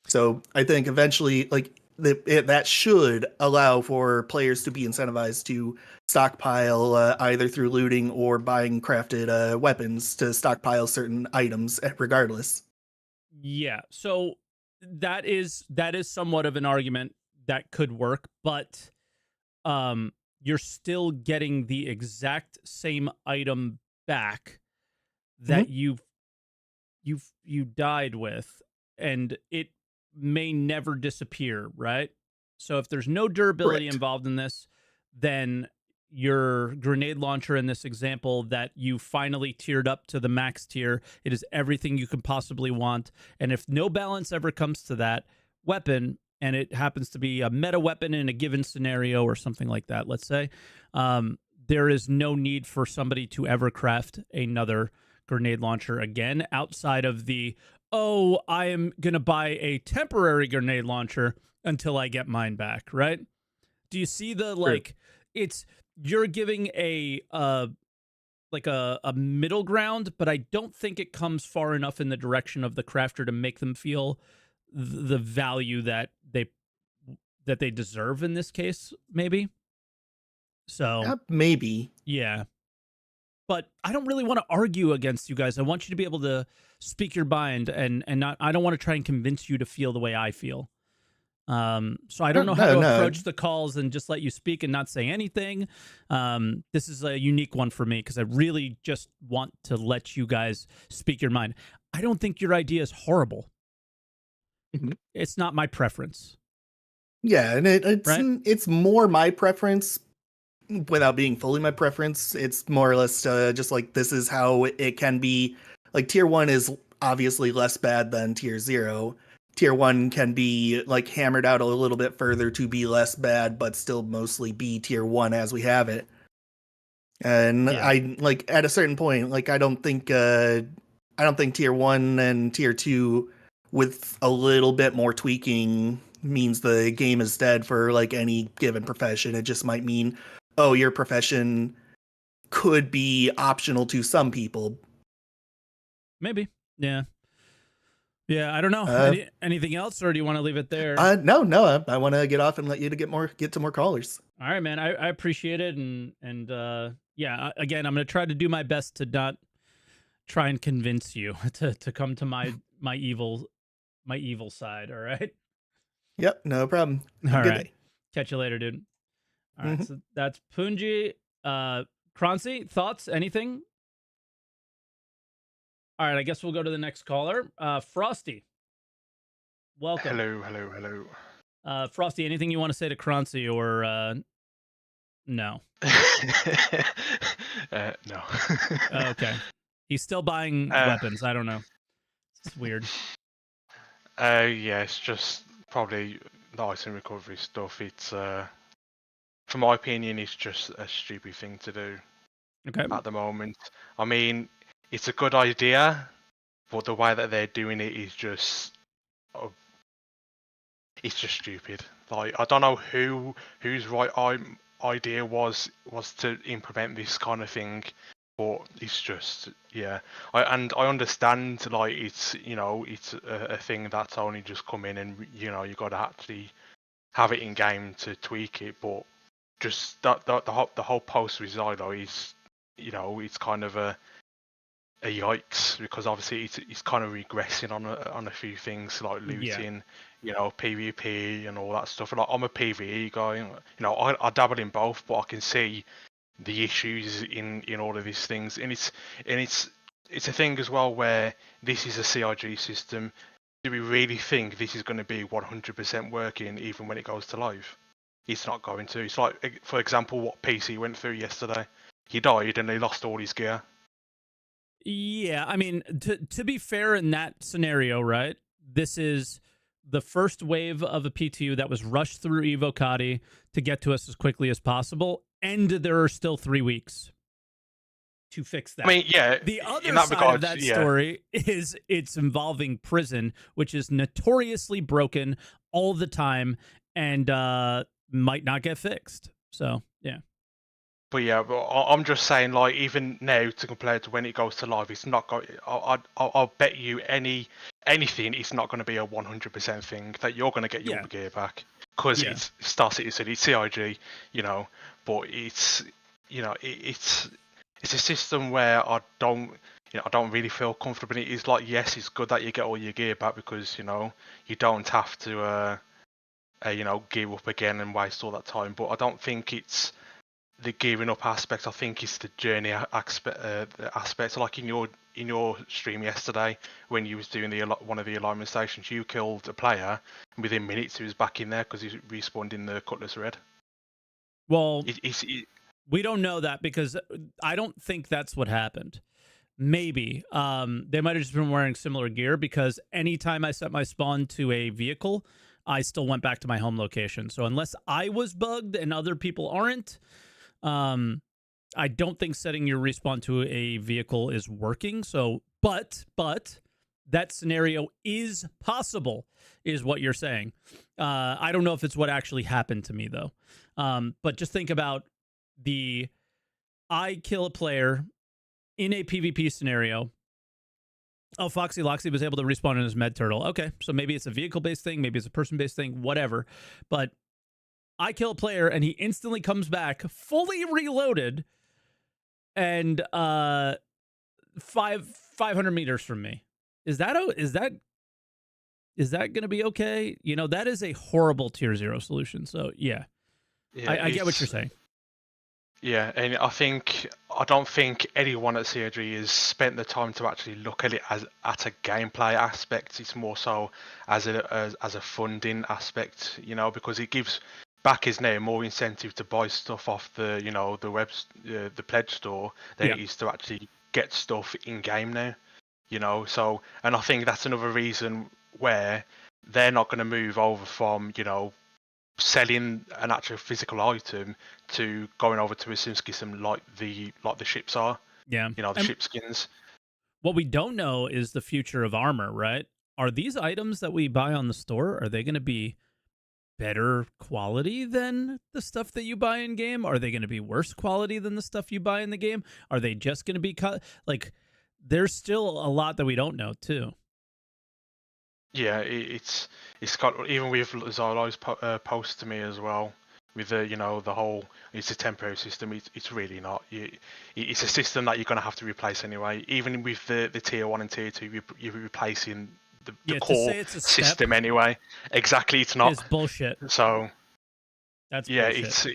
So I think eventually, like that should allow for players to be incentivized to stockpile either through looting or buying crafted weapons to stockpile certain items regardless. Yeah, so that is somewhat of an argument that could work, but you're still getting the exact same item back that you died with, and it may never disappear, right? So if there's no durability involved in this, then your grenade launcher in this example that you finally tiered up to the max tier, it is everything you can possibly want. And if no balance ever comes to that weapon, and it happens to be a meta weapon in a given scenario or something like that, let's say, there is no need for somebody to ever craft another grenade launcher again, outside of the, oh, I am going to buy a temporary grenade launcher until I get mine back, right? Do you see the, like, you're giving a middle ground, but I don't think it comes far enough in the direction of the crafter to make them feel the value that they deserve in this case, maybe. So maybe. Yeah. But I don't really want to argue against you guys. I want you to be able to speak your mind, and not, I don't want to try and convince you to feel the way I feel. So I don't know how to approach the calls and just let you speak and not say anything. This is a unique one for me because I really just want to let you guys speak your mind. I don't think your idea is horrible. It's not my preference. Yeah, and it's more my preference without being fully my preference. It's more or less just like, this is how it can be. Like tier 1 is obviously less bad than tier 0. Tier 1 can be like hammered out a little bit further to be less bad, but still mostly be tier 1 as we have it. And I like at a certain point, like I don't think tier 1 and tier 2 with a little bit more tweaking means the game is dead for like any given profession. It just might mean, oh, your profession could be optional to some people. Maybe. Yeah. Yeah, I don't know. Anything else, or do you want to leave it there? No. I want to get off and let you get to more callers. All right, man. I appreciate it, and yeah. Again, I'm gonna try to do my best to not try and convince you to come to my evil side. All right. Yep, no problem. All right. Catch you later, dude. All right. So that's Punji. Croncy, thoughts? Anything? All right, I guess we'll go to the next caller. Frosty. Welcome. Hello. Frosty, anything you want to say to Croncy, or no? No. Okay. He's still buying weapons. I don't know. It's weird. Yeah, it's just probably the item recovery stuff. It's, from my opinion, it's just a stupid thing to do. Okay. At the moment. I mean, it's a good idea, but the way that they're doing it is just, it's just stupid. Like, I don't know whose right idea was to implement this kind of thing, but it's just I understand, like, it's it's a thing that's only just come in, and you got to actually have it in game to tweak it, but just the whole post with Zylo is it's kind of a yikes, because obviously it's kind of regressing on a few things like looting, PvP and all that stuff. Like, I'm a PvE guy, I dabble in both, but I can see the issues in all of these things, and it's a thing as well where this is a CIG system. Do we really think this is going to be 100% working even when it goes to live? It's not going to. It's like, for example, what PC went through yesterday. He died and they lost all his gear. Yeah, I mean, to be fair, in that scenario, right? This is the first wave of a PTU that was rushed through Evocati to get to us as quickly as possible, and there are still 3 weeks to fix that. I mean, yeah. The other in that side regard, of that story is it's involving prison, which is notoriously broken all the time and might not get fixed. So, yeah. But yeah, but I'm just saying, like, even now to compare to when it goes to live, it's not going. I'll bet you anything, it's not going to be a 100% thing that you're going to get your gear back, because it's Star Citizen, it's CIG, but it's it's a system where I don't really feel comfortable in it. It's like, yes, it's good that you get all your gear back, because you don't have to gear up again and waste all that time. But I don't think it's the gearing up aspect. I think it's the journey aspect. The aspect, like in your stream yesterday, when you was doing one of the alignment stations, you killed a player, and within minutes he was back in there because he respawned in the Cutlass Red. Well, we don't know that, because I don't think that's what happened. Maybe they might have just been wearing similar gear, because anytime I set my spawn to a vehicle, I still went back to my home location. So unless I was bugged and other people aren't, I don't think setting your respawn to a vehicle is working. So, but that scenario is possible, is what you're saying. I don't know if it's what actually happened to me, though. But just think about I kill a player in a PvP scenario. Oh, Foxy Loxy was able to respawn in his med turtle. Okay, so maybe it's a vehicle-based thing, maybe it's a person-based thing, whatever. But I kill a player and he instantly comes back fully reloaded and 500 meters from me. Is that going to be okay? That is a horrible tier 0 solution. So yeah I get what you're saying. Yeah, and I don't think anyone at CIG has spent the time to actually look at it as at a gameplay aspect. It's more so as a funding aspect, because it gives backers now more incentive to buy stuff off the the pledge store than it is to actually get stuff in game now. So, and I think that's another reason where they're not going to move over from selling an actual physical item to going over to a sim system like the ships are. Yeah. The ship skins. What we don't know is the future of armor, right? Are these items that we buy on the store, are they going to be better quality than the stuff that you buy in game? Are they going to be worse quality than the stuff you buy in the game? Are they just going to be like, there's still a lot that we don't know too. Yeah, it's got, even with Zylo's post to me as well, with the the whole, it's a temporary system. It's really not. It's a system that you're going to have to replace anyway. Even with the tier 1 and tier 2, you're replacing the core system anyway. Exactly, it's not. It's bullshit. So that's bullshit.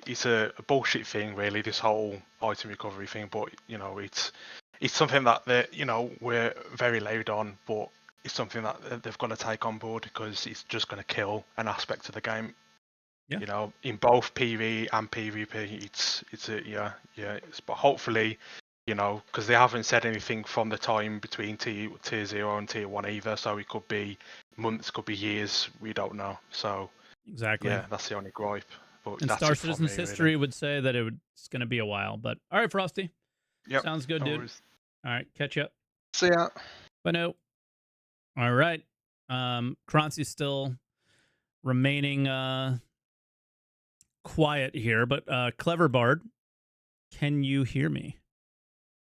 It's a bullshit thing, really, this whole item recovery thing. But it's something that we're very loud on, but it's something that they've got to take on board, because it's just going to kill an aspect of the game. Yeah. In both PvE and PvP, but hopefully, because they haven't said anything from the time between tier 0 and tier 1 either, so it could be months, could be years, we don't know. So exactly, yeah, that's the only gripe. But and that's Star Citizen's history really would say that it's going to be a while. But all right, Frosty. Yep, sounds good, dude. All right, catch you up. See ya. Bye now. All right. Croncy's still remaining quiet here, but Clever Bard, can you hear me?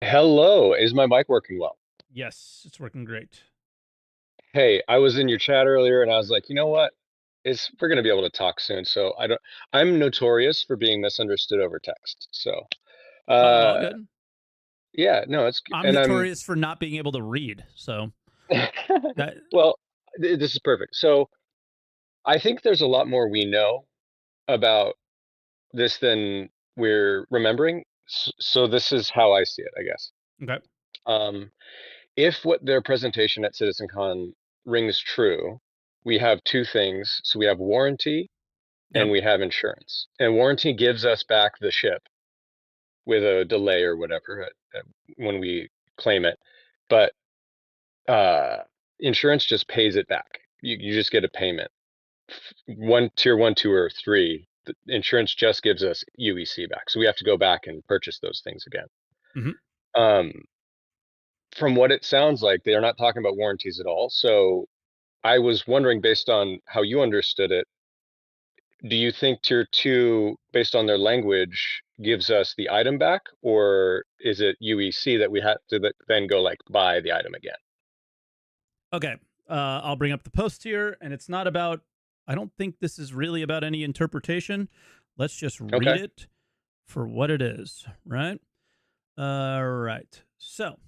Hello, is my mic working well? Yes, it's working great. Hey, I was in your chat earlier and I was like, you know what? We're gonna be able to talk soon. So I'm notorious for being misunderstood over text. So All uh good. yeah, no, I'm notorious for not being able to read, so that well, this is perfect. So I think there's a lot more we know about this than we're remembering. So this is how I see it, I guess. okay. Um, if what their presentation at CitizenCon rings true, we have two things. So we have warranty and Yep. we have insurance. And warranty gives us back the ship with a delay or whatever when we claim it. But insurance just pays it back. You just get a payment. Tier 1, 2, or 3, the insurance just gives us UEC back. So we have to go back and purchase those things again. Mhm. From what it sounds like, they're not talking about warranties at all. So I was wondering, based on how you understood it, do you think tier 2, based on their language, gives us the item back, or is it UEC that we have to then go like buy the item again? Okay. I'll bring up the post here, and it's not about. I don't think this is really about any interpretation. Let's just read Okay. it for what it is, right? Right. So,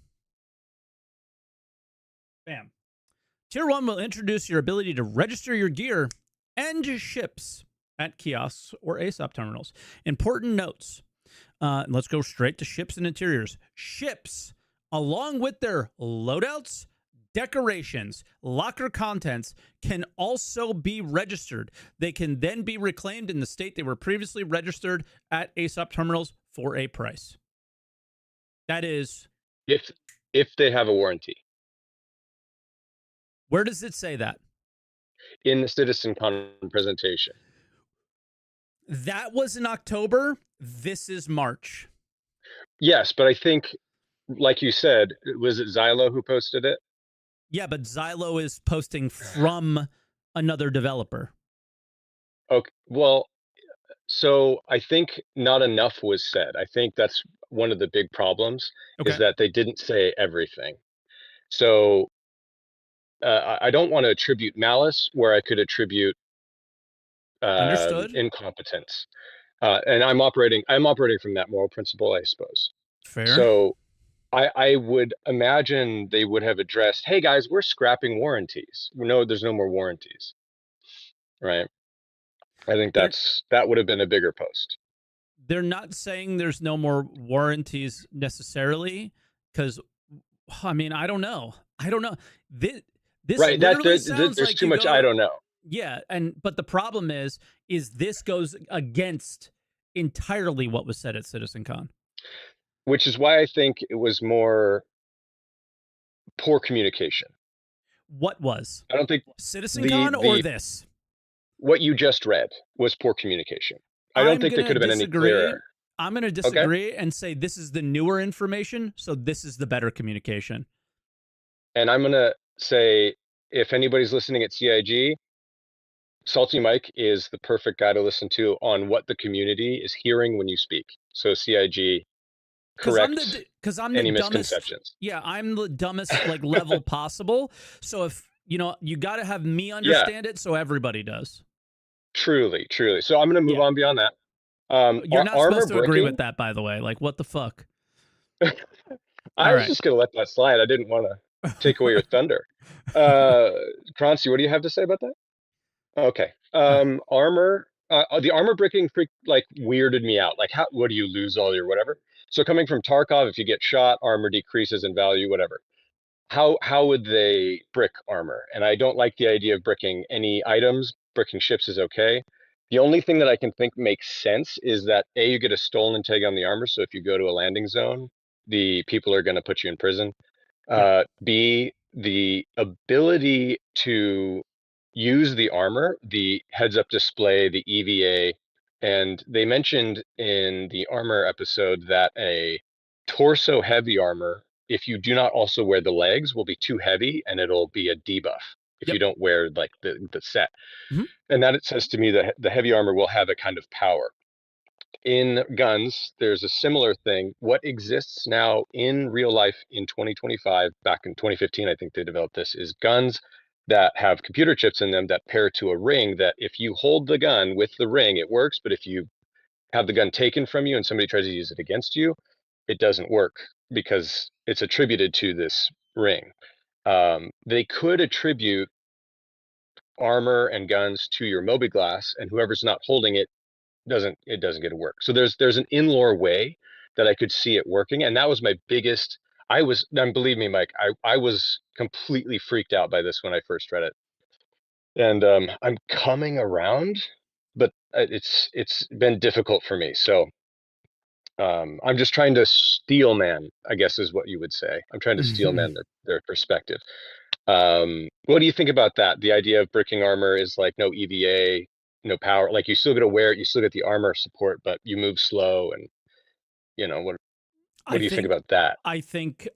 bam. Tier 1 will introduce your ability to register your gear and ships at kiosks or ASOP terminals. Important notes. Let's go straight to ships and interiors. Ships, along with their loadouts, decorations, locker contents, can also be registered. They can then be reclaimed in the state they were previously registered at ASOP terminals for a price. That is, If they have a warranty. where does it say that? In the CitizenCon presentation. That was in October. This is March. Yes, but I think, like you said, was it Xylo who posted it? Yeah, but Xylo is posting from another developer. Okay, well, so I think not enough was said. I think that's one of the big problems, Okay. is that they didn't say everything. So I don't want to attribute malice where I could attribute Understood. incompetence. And I'm operating from that moral principle, I suppose. Fair. So I would imagine they would have addressed, hey guys, we're scrapping warranties. No, there's no more warranties. Right. I think that would have been a bigger post. They're not saying there's no more warranties necessarily, because I mean, I don't know. This Right. literally sounds There's like too you much go, I don't know. Yeah, but the problem is this goes against entirely what was said at CitizenCon. Which is why I think it was more poor communication. What was? I don't think CitizenCon or this? what you just read was poor communication. I don't think there could have been any clearer. I'm going to disagree and say this is the newer information, so this is the better communication. And I'm going to say, if anybody's listening at CIG, SaltEMike is the perfect guy to listen to on what the community is hearing when you speak. So CIG, correct any misconceptions. Yeah, I'm the dumbest like level possible. So if you got to have me understand it, so everybody does. Truly. So I'm going to move on beyond that. You're not supposed to agree with that, by the way. Like, what the fuck? I was just going to let that slide. I didn't want to take away your thunder. Croncy, what do you have to say about that? Okay. Armor. The armor breaking weirded me out. Like, what do you lose all your whatever? So coming from Tarkov, if you get shot, armor decreases in value, whatever. How would they brick armor? And I don't like the idea of bricking any items. Bricking ships is okay. The only thing that I can think makes sense is that A, you get a stolen tag on the armor. So if you go to a landing zone, the people are going to put you in prison. B, the ability to use the armor, the heads-up display, the EVA, and they mentioned in the armor episode that a torso heavy armor, if you do not also wear the legs, will be too heavy and it'll be a debuff. if Yep. you don't wear like the set. Mhm. And that it says to me that the heavy armor will have a kind of power. In guns, there's a similar thing. What exists now in real life in 2025, back in 2015, I think they developed this, is guns that have computer chips in them that pair to a ring that if you hold the gun with the ring, it works. But if you have the gun taken from you and somebody tries to use it against you, it doesn't work because it's attributed to this ring. They could attribute armor and guns to your mobi-glass, and whoever's not holding it doesn't get to work. So there's an in-lore way that I could see it working, and that was my biggest. And believe me, Mike, I was completely freaked out by this when I first read it, and I'm coming around, but it's been difficult for me. So I'm just trying to steel man, I guess is what you would say. I'm trying to steel man their perspective. What do you think about that? The idea of bricking armor is like no EVA, no power. Like you still get to wear it, you still get the armor support, but you move slow. And what do you think about that? I think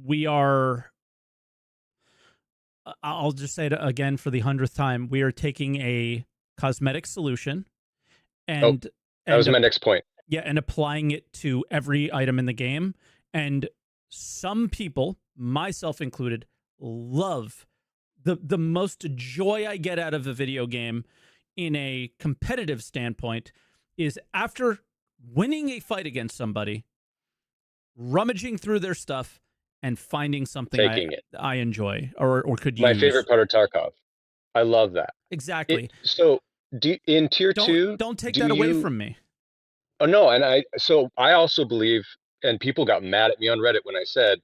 we are. I'll just say it again for the 100th time. We are taking a cosmetic solution and that was my next point. Yeah, and applying it to every item in the game. And some people, myself included, love the most joy I get out of a video game in a competitive standpoint is after winning a fight against somebody, rummaging through their stuff and finding something I enjoy or could use. My favorite part of Tarkov. I love that. Exactly. So in tier 2, don't take that away from me. Oh no, and I also believe, and people got mad at me on Reddit when I said,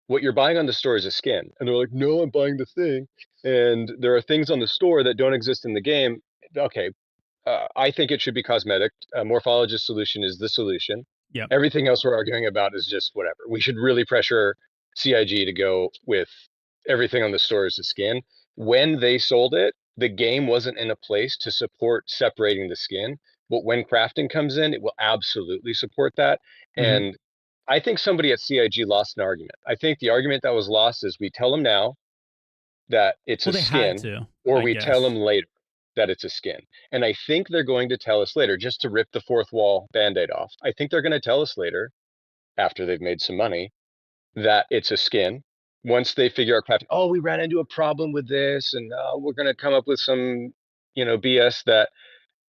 what you're buying on the store is a skin. And they're like, no, I'm buying the thing. And there are things on the store that don't exist in the game. Okay, I think it should be cosmetic. A morphologist solution is the solution. Yeah. Everything else we're arguing about is just whatever. We should really pressure CIG to go with everything on the store is a skin. When they sold it, the game wasn't in a place to support separating the skin. But when crafting comes in, it will absolutely support that. And I think somebody at CIG lost an argument. I think the argument that was lost is we tell them now that it's a skin, or we tell them later that it's a skin. And I think they're going to tell us later, just to rip the fourth wall Band-Aid off. I think they're going to tell us later, after they've made some money, that it's a skin. Once they figure out crafting, oh, we ran into a problem with this, and we're going to come up with some, BS that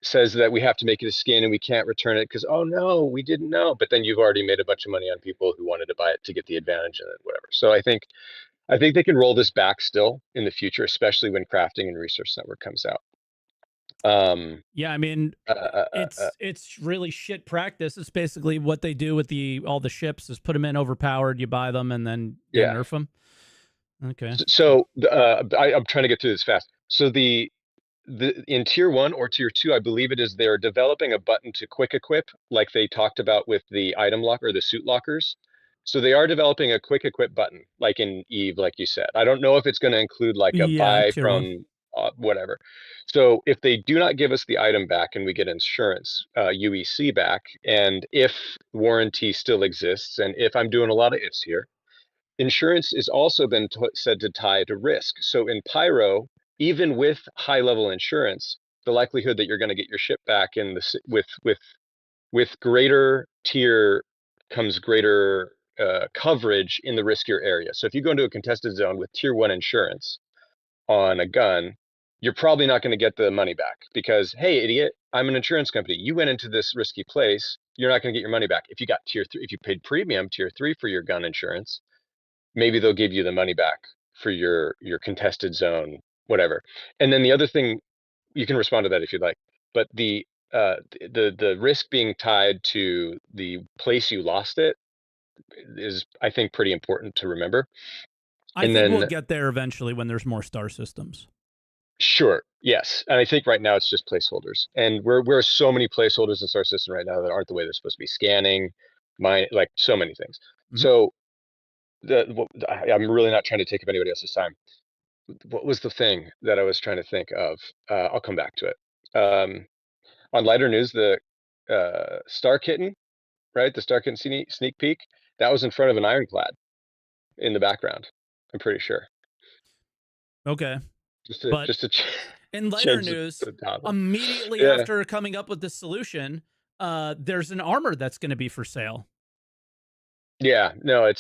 says that we have to make it a skin and we can't return it because, oh no, we didn't know. But then you've already made a bunch of money on people who wanted to buy it to get the advantage and whatever. So I think they can roll this back still in the future, especially when Crafting and Resource Network comes out. Yeah, I mean, it's really shit practice. It's basically what they do with all the ships is put them in overpowered, you buy them, and then nerf them. Okay. So I'm trying to get through this fast. So in tier 1 or tier 2, I believe it is, they're developing a button to quick equip, like they talked about with the item lock or the suit lockers. So they are developing a quick equip button, like in Eve, like you said. I don't know if it's going to include like a buy from whatever. So if they do not give us the item back and we get insurance, UEC back, and if warranty still exists, and if I'm doing a lot of ifs here, insurance has also been said to tie to risk. So in Pyro, even with high level insurance, the likelihood that you're going to get your ship back in with greater tier comes greater coverage in the riskier area. So if you go into a contested zone with tier 1 insurance on a gun, you're probably not going to get the money back because, hey, idiot, I'm an insurance company. You went into this risky place. You're not going to get your money back. If you got tier 3, if you paid premium tier 3 for your gun insurance, maybe they'll give you the money back for your contested zone, whatever. And then the other thing, you can respond to that if you'd like, but the risk being tied to the place you lost it is, I think, pretty important to remember. I think we'll get there eventually when there's more star systems. Sure. Yes. And I think right now it's just placeholders. And we're so many placeholders in star system right now that aren't the way they're supposed to be. Scanning, like so many things. So I'm really not trying to take up anybody else's time. What was the thing that I was trying to think of? I'll come back to it. On lighter news, the Star Kitten, right? The Star Kitten sneak peek, that was in front of an ironclad in the background. I'm pretty sure. Okay. Just But to in lighter change news, the topic. immediately Yeah. after coming up with the solution, there's an armor that's going to be for sale. Yeah, no, I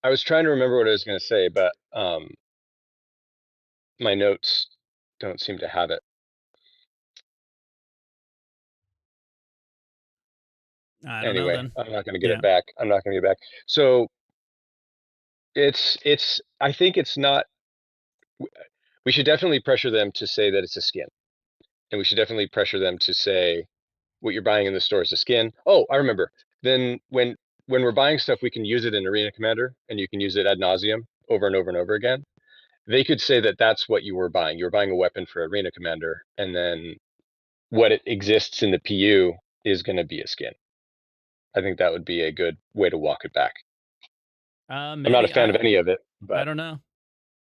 was trying to remember what I was going to say, but my notes don't seem to have it. I don't know Anyway, then. I'm not going to get Yeah. it back. I'm not going to get it back. So I think it's not, we should definitely pressure them to say that it's a skin. And we should definitely pressure them to say what you're buying in the store is a skin. Oh, I remember. Then when we're buying stuff, we can use it in Arena Commander, and you can use it ad nauseum over and over and over again. They could say that that's what you were buying. You were buying a weapon for Arena Commander, and then what it exists in the PU is going to be a skin. I think that would be a good way to walk it back. I'm not a fan of any of it, but I don't know.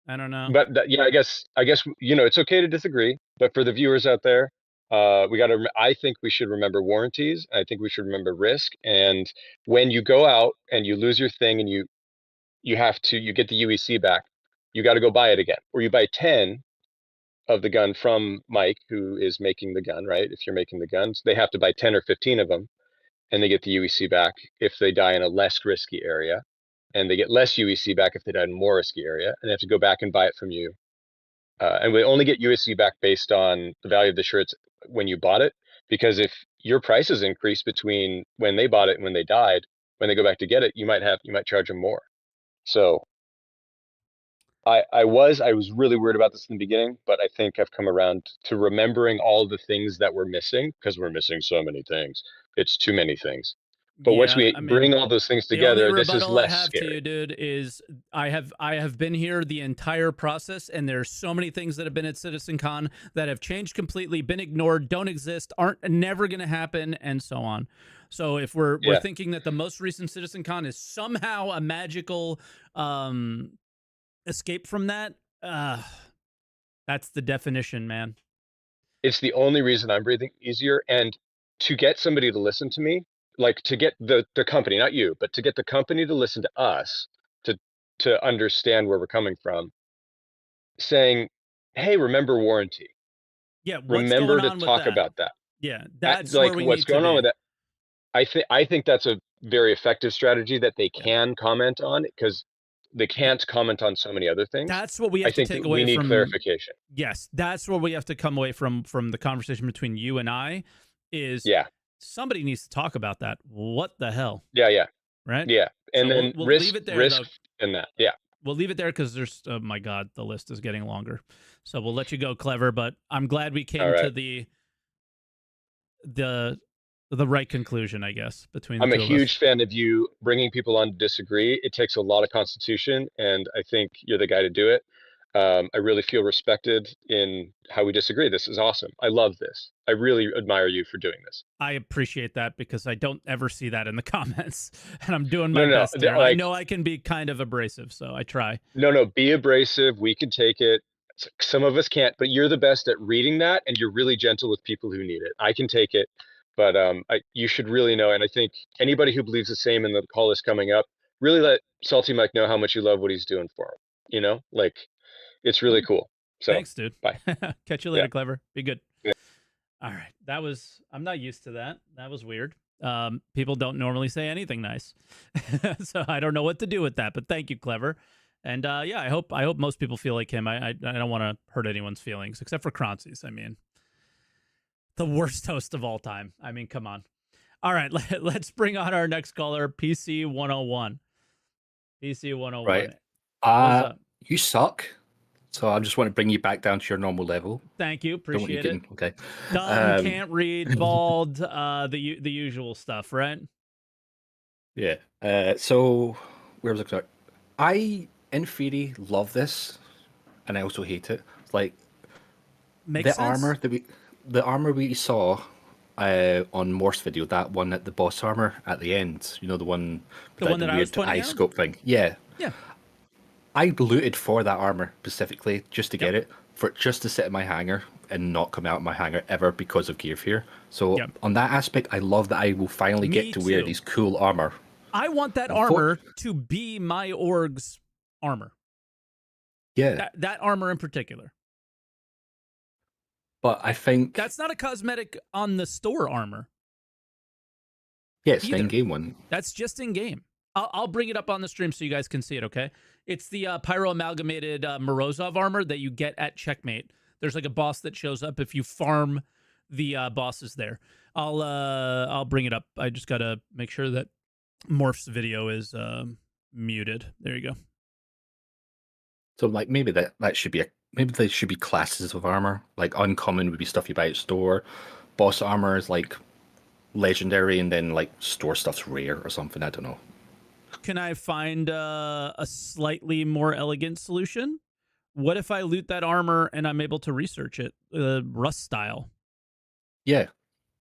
I don't know. But yeah, I guess it's okay to disagree. But for the viewers out there, we got to. I think we should remember warranties. I think we should remember risk. And when you go out and you lose your thing and you get the UEC back, you got to go buy it again, or you buy 10 of the gun from Mike, who is making the gun. Right? If you're making the guns, they have to buy 10 or 15 of them, and they get the UEC back if they die in a less risky area. And they get less UEC back if they die in a more risky area, and they have to go back and buy it from you. And we only get USC back based on the value of the shirts when you bought it, because if your prices increase between when they bought it and when they died, when they go back to get it, you might charge them more. So I was really worried about this in the beginning, but I think I've come around to remembering all the things that we're missing, because we're missing so many things. It's too many things. But once we bring all those things together, this is less I have scary. to you, dude, is I have been here the entire process, and there's so many things that have been at CitizenCon that have changed completely, been ignored, don't exist, aren't never going to happen, and so on. So if we're thinking that the most recent CitizenCon is somehow a magical escape from that, that's the definition, man. It's the only reason I'm breathing easier, and to get somebody to listen to me, like to get the company, not you, but to get the company to listen to us, to understand where we're coming from, saying, hey, remember warranty. Yeah, remember to talk about that. Yeah, that's like where we what's need going to on be. with that. I think that's a very effective strategy that they can comment on, because they can't comment on so many other things. That's what we have to take away we need from clarification. Yes, that's what we have to come away from the conversation between you and I is somebody needs to talk about that. What the hell? Yeah. Right? Yeah. And so then we'll risk, leave it there, risk though. in that. Yeah. We'll leave it there because there's oh my god, the list is getting longer. So we'll let you go, Clever, but I'm glad we came to the right conclusion, I guess, between the two of us. I'm a huge fan of you bringing people on to disagree. It takes a lot of constitution, and I think you're the guy to do it. I really feel respected in how we disagree. This is awesome. I love this. I really admire you for doing this. I appreciate that, because I don't ever see that in the comments, and I'm doing my best there. I know I can be kind of abrasive, so I try. No, be abrasive. We can take it. Some of us can't, but you're the best at reading that, and you're really gentle with people who need it. I can take it, but you should really know, and I think anybody who believes the same in the call is coming up, really let SaltEMike know how much you love what he's doing for him. You know, like, it's really cool. So thanks, dude. Bye. Catch you later, Clever. Be good. Yeah. All right. I'm not used to that. That was weird. People don't normally say anything nice. So I don't know what to do with that, but thank you, Clever. And I hope most people feel like him. I don't want to hurt anyone's feelings, except for Croncy's. I mean, the worst host of all time. I mean, come on. All right, let's bring on our next caller, PC 101. PC 101. Right. You suck. So I just want to bring you back down to your normal level. Thank you. Appreciate it. Okay. Dumb, can't read, bald, the usual stuff, right? Yeah. So where was I going? I, in theory, love this, and I also hate it. Like Makes sense. The armor we saw on Morse video, that one at the boss armor at the end. You know, the one that I was pointing eye out? scope thing. Yeah. Yeah. I looted for that armor specifically just to get it, for it just to sit in my hangar and not come out of my hangar ever because of gear fear. So on that aspect, I love that I will finally get to wear these cool armor. I want that armor to be my org's armor. Yeah. That armor in particular. But I think that's not a cosmetic on the store armor. Yeah, it's an in-game one. That's just in-game. I'll bring it up on the stream so you guys can see it, okay? It's the Pyro Amalgamated Morozov armor that you get at Checkmate. There's like a boss that shows up if you farm the bosses there. I'll bring it up. I just got to make sure that Morph's video is muted. There you go. So like maybe that should be maybe there should be classes of armor. Like uncommon would be stuff you buy at store. Boss armor is like legendary, and then like store stuff's rare or something. I don't know. Can I find a slightly more elegant solution? What if I loot that armor and I'm able to research it, Rust style? Yeah.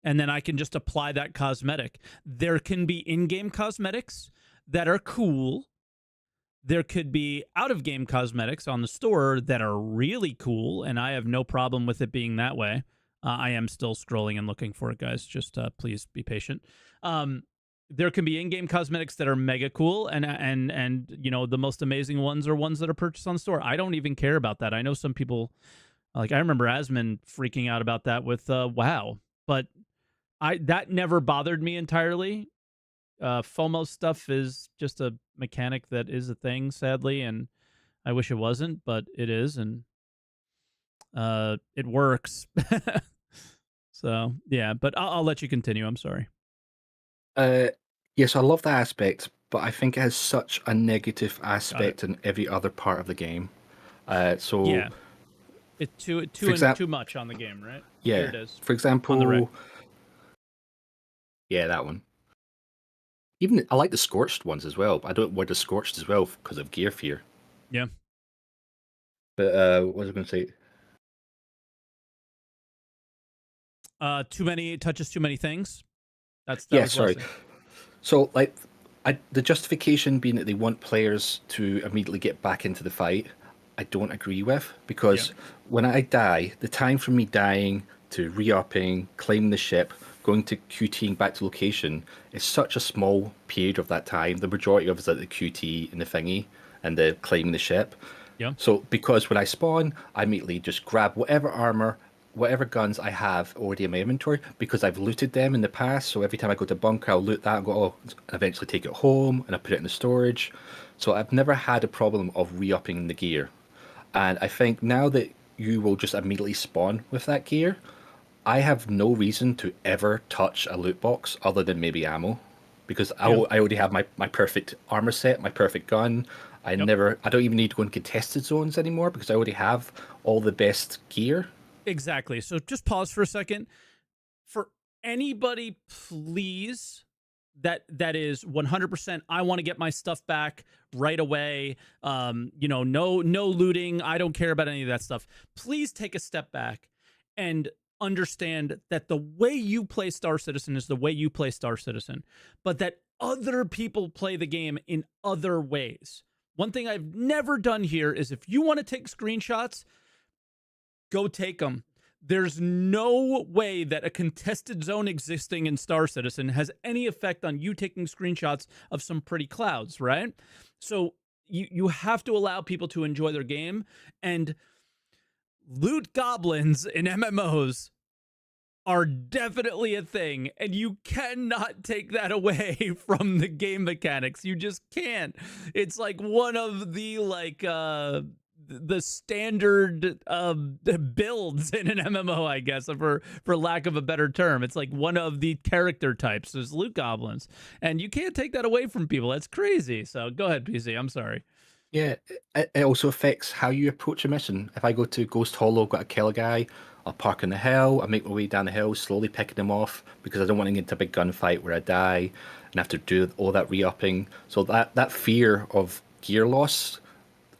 And then I can just apply that cosmetic. There can be in-game cosmetics that are cool. There could be out-of-game cosmetics on the store that are really cool, and I have no problem with it being that way. I am still scrolling and looking for it, guys. Just please be patient. There can be in-game cosmetics that are mega cool, and you know, the most amazing ones are ones that are purchased on the store. I don't even care about that. I know some people, like I remember Asmon freaking out about that with WoW, but that never bothered me entirely. FOMO stuff is just a mechanic that is a thing, sadly, and I wish it wasn't, but it is, and it works. So yeah, but I'll let you continue. I'm sorry. Yes, I love that aspect, but I think it has such a negative aspect in every other part of the game. So yeah, it's too much on the game, right? Yeah. Here it is. For example, on the right. Yeah, that one. Even I like the scorched ones as well. I don't wear the scorched as well because of gear fear. Yeah. But what was I going to say? Too many touches, too many things. That yeah, was sorry. Leslie. So like, the justification being that they want players to immediately get back into the fight, I don't agree with, because when I die, the time from me dying to re-upping, claiming the ship, going to QTing back to location is such a small period of that time. The majority of it is like the QT and the thingy and the claiming the ship. Yeah. So because when I spawn, I immediately just grab whatever armor, whatever guns I have already in my inventory, because I've looted them in the past. So every time I go to bunker, I'll loot that and go, eventually take it home and I put it in the storage. So I've never had a problem of re-upping the gear. And I think now that you will just immediately spawn with that gear, I have no reason to ever touch a loot box other than maybe ammo, because I already have my perfect armor set, my perfect gun. I don't even need to go in contested zones anymore because I already have all the best gear. Exactly. So just pause for a second. For anybody, please, that is 100%, I want to get my stuff back right away. You know, no looting. I don't care about any of that stuff. Please take a step back and understand that the way you play Star Citizen is the way you play Star Citizen, but that other people play the game in other ways. One thing I've never done here is if you want to take screenshots, go take them. There's no way that a contested zone existing in Star Citizen has any effect on you taking screenshots of some pretty clouds, right? So you have to allow people to enjoy their game, and loot goblins in MMOs are definitely a thing, and you cannot take that away from the game mechanics. You just can't. It's like one of the the standard builds in an MMO, I guess, for lack of a better term. It's like one of the character types is loot goblins, and you can't take that away from people. That's crazy. So go ahead, PC. I'm sorry. Yeah, it also affects how you approach a mission. If I go to Ghost Hollow, got to kill a guy, I'll park in the hill, I make my way down the hill, slowly picking him off, because I don't want to get into a big gunfight where I die and have to do all that re-upping. So that fear of gear loss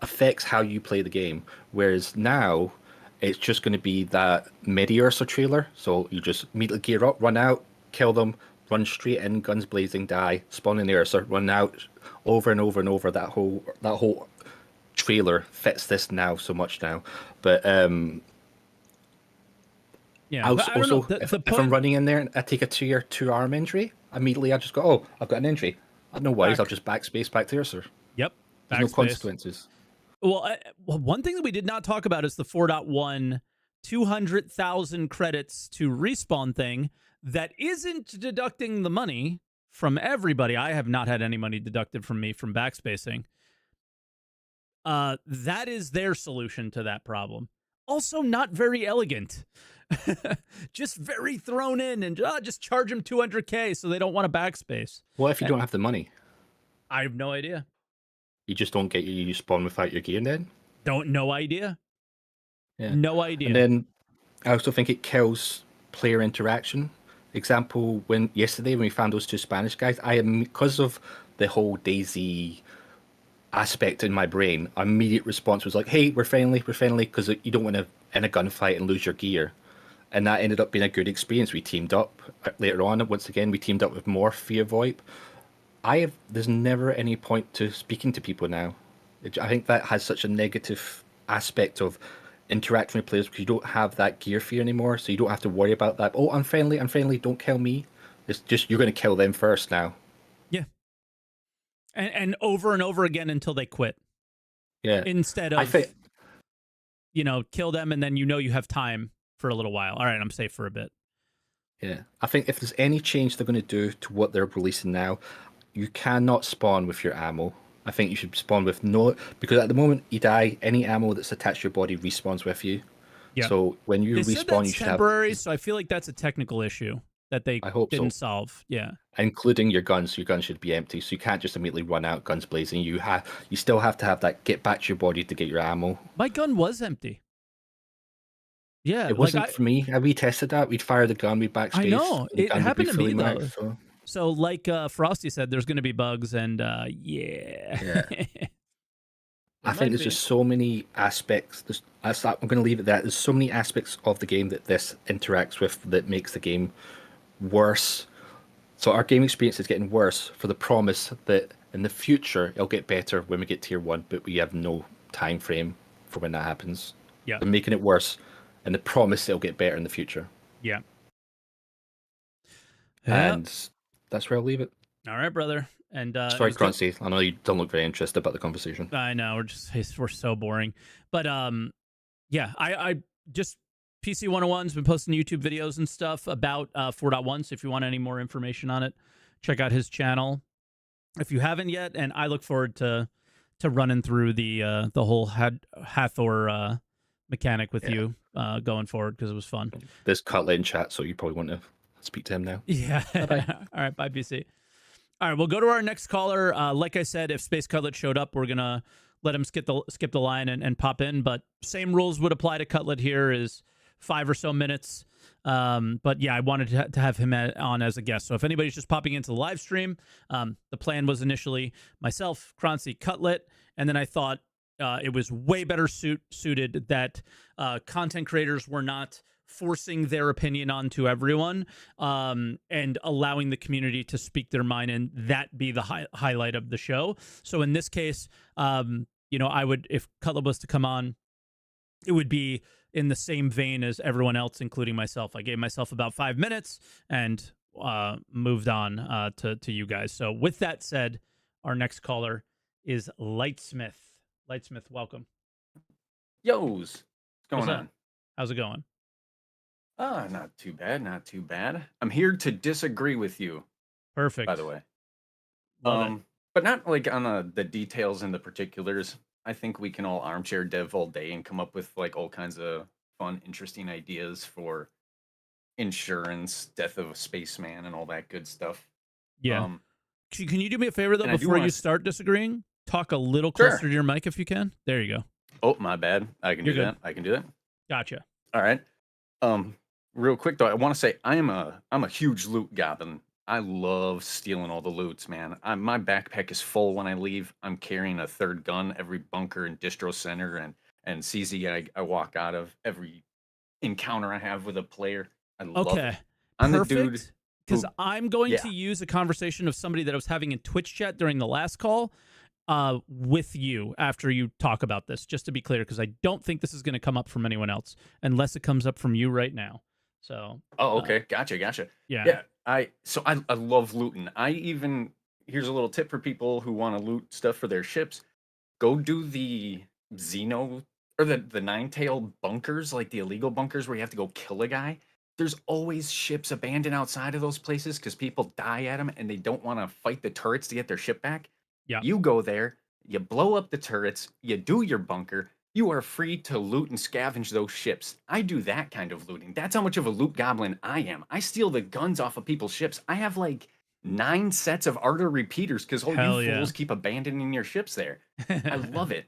affects how you play the game. Whereas now, it's just going to be that Medi-Ursa trailer. So you just immediately gear up, run out, kill them, run straight in, guns blazing, die, spawn in the Ursa, run out, over and over and over. That whole trailer fits this now so much now. But yeah, also if I'm running in there and I take a 2-arm injury, immediately I just go, I've got an injury. No worries, I'll just backspace back to Ursa. Yep. There's no Backspace. consequences. Well, one thing that we did not talk about is the 4.1 200,000 credits to respawn thing that isn't deducting the money from everybody. I have not had any money deducted from me from backspacing. That is their solution to that problem. Also not very elegant. Just very thrown in and just charge them 200K so they don't want to backspace. What if you don't have the money? I have no idea. You just don't get you spawn without your gear then? No idea. Yeah. No idea. And then I also think it kills player interaction. Example, yesterday when we found those two Spanish guys, because of the whole Daisy aspect in my brain, our immediate response was like, hey, we're friendly, because you don't want to in a gunfight and lose your gear. And that ended up being a good experience. We teamed up later on. Once again, we teamed up with more Fear VoIP. There's never any point to speaking to people now. I think that has such a negative aspect of interacting with players because you don't have that gear fear anymore, so you don't have to worry about that. Oh, I'm friendly, don't kill me. It's just you're going to kill them first now. Yeah. And over again until they quit. Yeah. Instead of, kill them and then you have time for a little while. All right, I'm safe for a bit. Yeah. I think if there's any change they're going to do to what they're releasing now, you cannot spawn with your ammo. I think you should spawn with because at the moment you die, any ammo that's attached to your body respawns with you. Yeah. So when you respawn, you should temporary, so I feel like that's a technical issue that they didn't solve. Yeah. Including your guns. Your gun should be empty, so you can't just immediately run out guns blazing. You still have to have that get back to your body to get your ammo. My gun was empty. Yeah. It wasn't for me. We tested that. We'd fire the gun, we'd backspace. I know. It happened to me though. So. So like Frosty said, there's going to be bugs and yeah. I think there's just so many aspects. I'm going to leave it there. There's so many aspects of the game that this interacts with that makes the game worse. So our game experience is getting worse for the promise that in the future it'll get better when we get tier 1, but we have no time frame for when that happens. Yeah. They're making it worse and the promise it'll get better in the future. Yeah. And that's where I'll leave it. All right, brother. And sorry, Croncy. I know you don't look very interested about the conversation. I know we're so boring, but yeah, I just PC 101's been posting YouTube videos and stuff about 4.1. So if you want any more information on it, check out his channel if you haven't yet. And I look forward to running through the whole Hathor mechanic with you going forward because it was fun. There's Cutlet in chat, so you probably want to speak to him now. Yeah. All right. Bye, PC. All right. We'll go to our next caller. Like I said, if Space Cutlet showed up, we're going to let him skip the line and pop in. But same rules would apply to Cutlet here is 5 or so minutes. But yeah, I wanted to have him on as a guest. So if anybody's just popping into the live stream, the plan was initially myself, Croncy, Cutlet. And then I thought it was way better suited that content creators were not forcing their opinion onto everyone and allowing the community to speak their mind and that be the highlight of the show. So in this case, I would, if Cutler was to come on, it would be in the same vein as everyone else, including myself. I gave myself about 5 minutes and moved on to you guys. So with that said, our next caller is Lightsmith. Lightsmith, welcome. Yos, what's going on? How's it going? Not too bad, not too bad. I'm here to disagree with you. Perfect. By the way. Love it. But not like on the details and the particulars. I think we can all armchair dev all day and come up with like all kinds of fun, interesting ideas for insurance, death of a spaceman, and all that good stuff. Yeah. Can you do me a favor though before you start disagreeing? Talk a little closer to your mic if you can. There you go. Oh, my bad. I can do good. that. I can do that. Gotcha. All right. Real quick though, I want to say I'm a huge loot goblin. I love stealing all the loots, man. My backpack is full when I leave. I'm carrying a third gun every bunker and distro center and CZ I walk out of, every encounter I have with a player. I love it. I'm perfect. The dude because I'm going to use a conversation of somebody that I was having in Twitch chat during the last call with you after you talk about this, just to be clear, because I don't think this is going to come up from anyone else unless it comes up from you right now. So. Oh, okay. Gotcha. Yeah. I love looting. Here's a little tip for people who want to loot stuff for their ships. go do the Xeno or the nine-tail bunkers, like the illegal bunkers where you have to go kill a guy. There's always ships abandoned outside of those places because people die at them and they don't want to fight the turrets to get their ship back. Yeah. You go there, you blow up the turrets, you do your bunker, you are free to loot and scavenge those ships. I do that kind of looting. That's how much of a loot goblin I am. I steal the guns off of people's ships. I have like 9 sets of Ardor repeaters because all Hell you yeah. fools keep abandoning your ships there. I love it.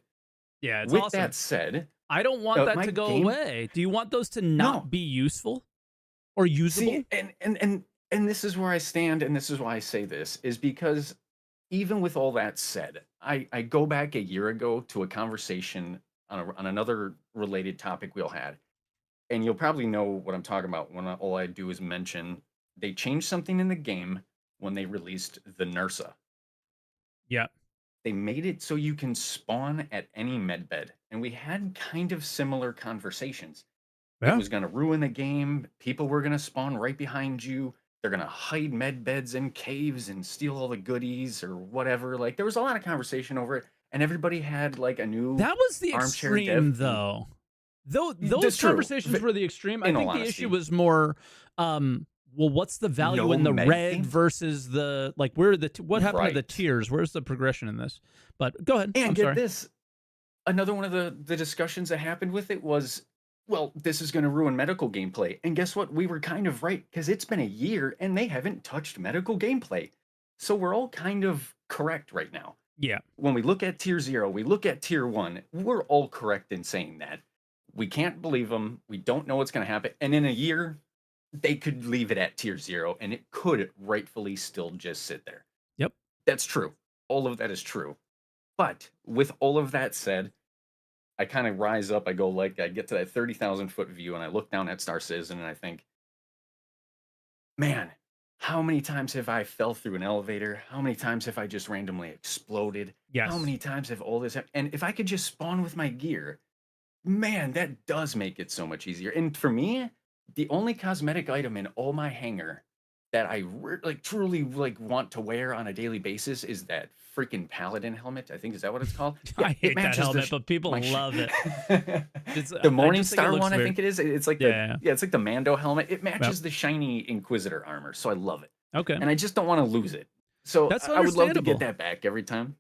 Yeah, it's With awesome. that said, I don't want that my to go game- away. Do you want those to not No. be useful or usable? See, and this is where I stand, and this is why I say this, is because even with all that said, I go back a year ago to a conversation on another related topic we all had, and you'll probably know what I'm talking about when all I do is mention they changed something in the game when they released the Nursa. Yeah. They made it so you can spawn at any medbed, and we had kind of similar conversations. Yeah. It was going to ruin the game. People were going to spawn right behind you. They're going to hide med beds in caves and steal all the goodies or whatever. Like, there was a lot of conversation over it, and everody had like a new That was the armchair extreme, dev. though. Those That's true. conversations were the extreme. I In think all the honesty. issue was more, well, what's the value No in the med red thing? versus the like? Where are the what happened to the Right. tiers? Where's the progression in this? But go ahead. And I'm get sorry. this, another one of the discussions that happened with it was, well, this is going to ruin medical gameplay. And guess what? We were kind of right, because it's been a year and they haven't touched medical gameplay. So we're all kind of correct right now. Yeah. When we look at tier 0, we look at tier 1, we're all correct in saying that. We can't believe them. We don't know what's going to happen. And in a year, they could leave it at tier 0 and it could rightfully still just sit there. Yep. That's true. All of that is true. But with all of that said, I kind of rise up. I go like, I get to that 30,000 foot view and I look down at Star Citizen and I think, man, how many times have I fell through an elevator? How many times have I just randomly exploded? Yes. How many times have all this happened? And if I could just spawn with my gear, man, that does make it so much easier. And for me, the only cosmetic item in all my hangar that I truly want to wear on a daily basis is that freaking paladin helmet. I think is that what it's called? I hate that matches the helmet, sh- but people my sh- love it. It's, the I just think it Morningstar looks one, I weird. think it is. It's like Yeah. it's like the Mando helmet. It matches the shiny Inquisitor armor, so I love it. Okay. And I just don't want to lose it. So That's I would love to understandable. get that back every time.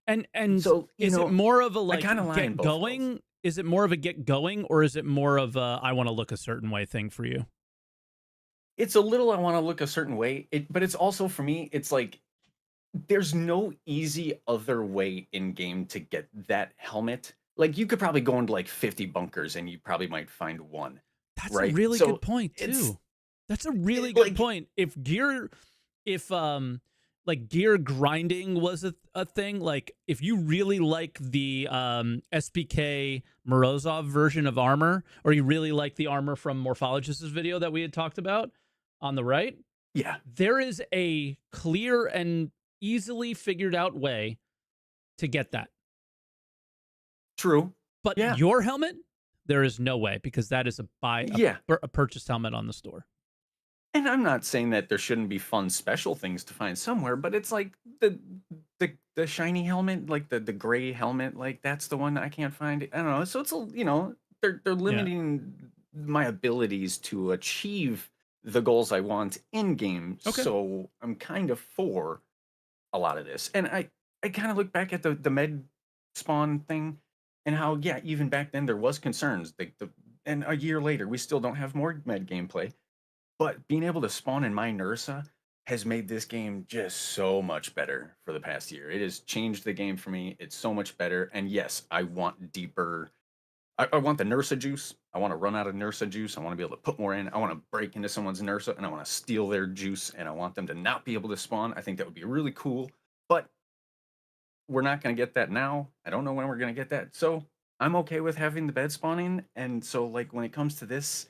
And So, you is know, it more of a like kinda lie in get both going? Is it more of a get going, or is it more of a I want to look a certain way thing for you? It's a little I want to look a certain way, but it's also for me, it's like there's no easy other way in game to get that helmet. Like you could probably go into like 50 bunkers and you probably might find one. That's Right? a really So good point it's- too. That's a really good like- point. If like gear grinding was a thing, like if you really like the SPK Morozov version of armor, or you really like the armor from Morphologist's video that we had talked about on the right, Yeah. there is a clear and easily figured out way to get that. True. But Yeah. your helmet, there is no way, because that is a purchased helmet on the store. And I'm not saying that there shouldn't be fun special things to find somewhere, but it's like the shiny helmet, like the gray helmet, like that's the one that I can't find. I don't know. So it's they're limiting my abilities to achieve the goals I want in game. Okay. So I'm kind of for a lot of this. And I kind of look back at the med spawn thing and how even back then there was concerns. And a year later we still don't have more med gameplay. But being able to spawn in my Nursa has made this game just so much better for the past year. It has changed the game for me. It's so much better. And yes, I want deeper. I want the Nursa juice. I want to run out of Nursa juice. I want to be able to put more in. I want to break into someone's Nursa and I want to steal their juice and I want them to not be able to spawn. I think that would be really cool. But we're not going to get that now. I don't know when we're going to get that. So I'm okay with having the bed spawning. And so like when it comes to this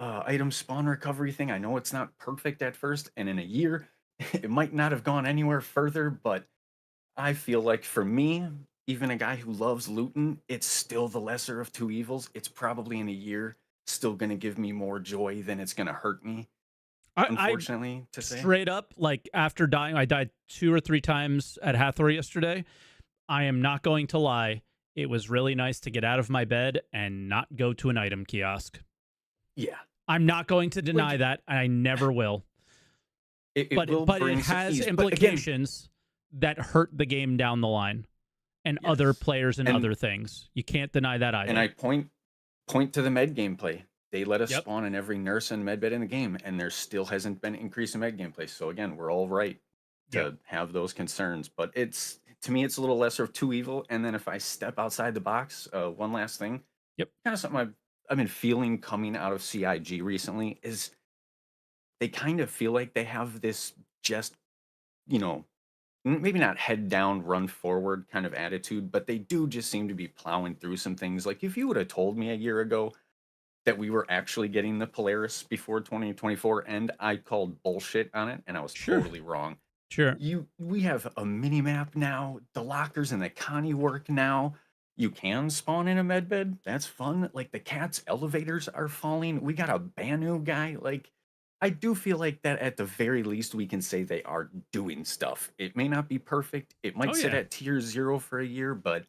item spawn recovery thing, I know it's not perfect at first, and in a year, it might not have gone anywhere further, but I feel like for me, even a guy who loves looting, it's still the lesser of two evils. It's probably in a year still going to give me more joy than it's going to hurt me, unfortunately, to say. Straight up, like after dying, I died 2 or 3 times at Hathor yesterday. I am not going to lie. It was really nice to get out of my bed and not go to an item kiosk. Yeah. I'm not going to deny Like, that, and I never will. it But will it bring some has ease. But again, implications that hurt the game down the line, and other yes. players and And- other things. You can't deny that either. And I point to the med gameplay. They let us Yep. spawn in every nurse and med bed in the game, and there still hasn't been an increase in med gameplay. So again, we're all right to have those concerns. But it's, to me, it's a little lesser of two evil. And then if I step outside the box, one last thing. Yep. Kind of something I've been feeling coming out of CIG recently is they kind of feel like they have this just, you know, maybe not head down, run forward kind of attitude, but they do just seem to be plowing through some things. Like if you would have told me a year ago that we were actually getting the Polaris before 2024 end, I called bullshit on it, and I was totally wrong. Sure. We have a mini map now. The lockers and the Connie work now. You can spawn in a medbed. That's fun. Like the cat's elevators are falling. We got a Banu guy. Like I do feel like that at the very least we can say they are doing stuff. It may not be perfect. It might sit at tier 0 for a year, but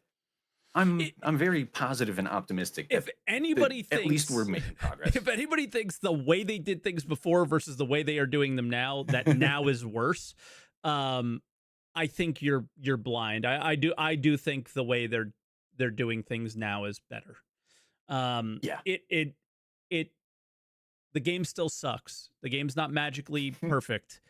I'm very positive and optimistic that If anybody thinks, at least we're making progress. If anybody thinks the way they did things before versus the way they are doing them now, that now is worse, I think you're blind. I do think the way they're doing things now is better. The game still sucks. The game's not magically perfect,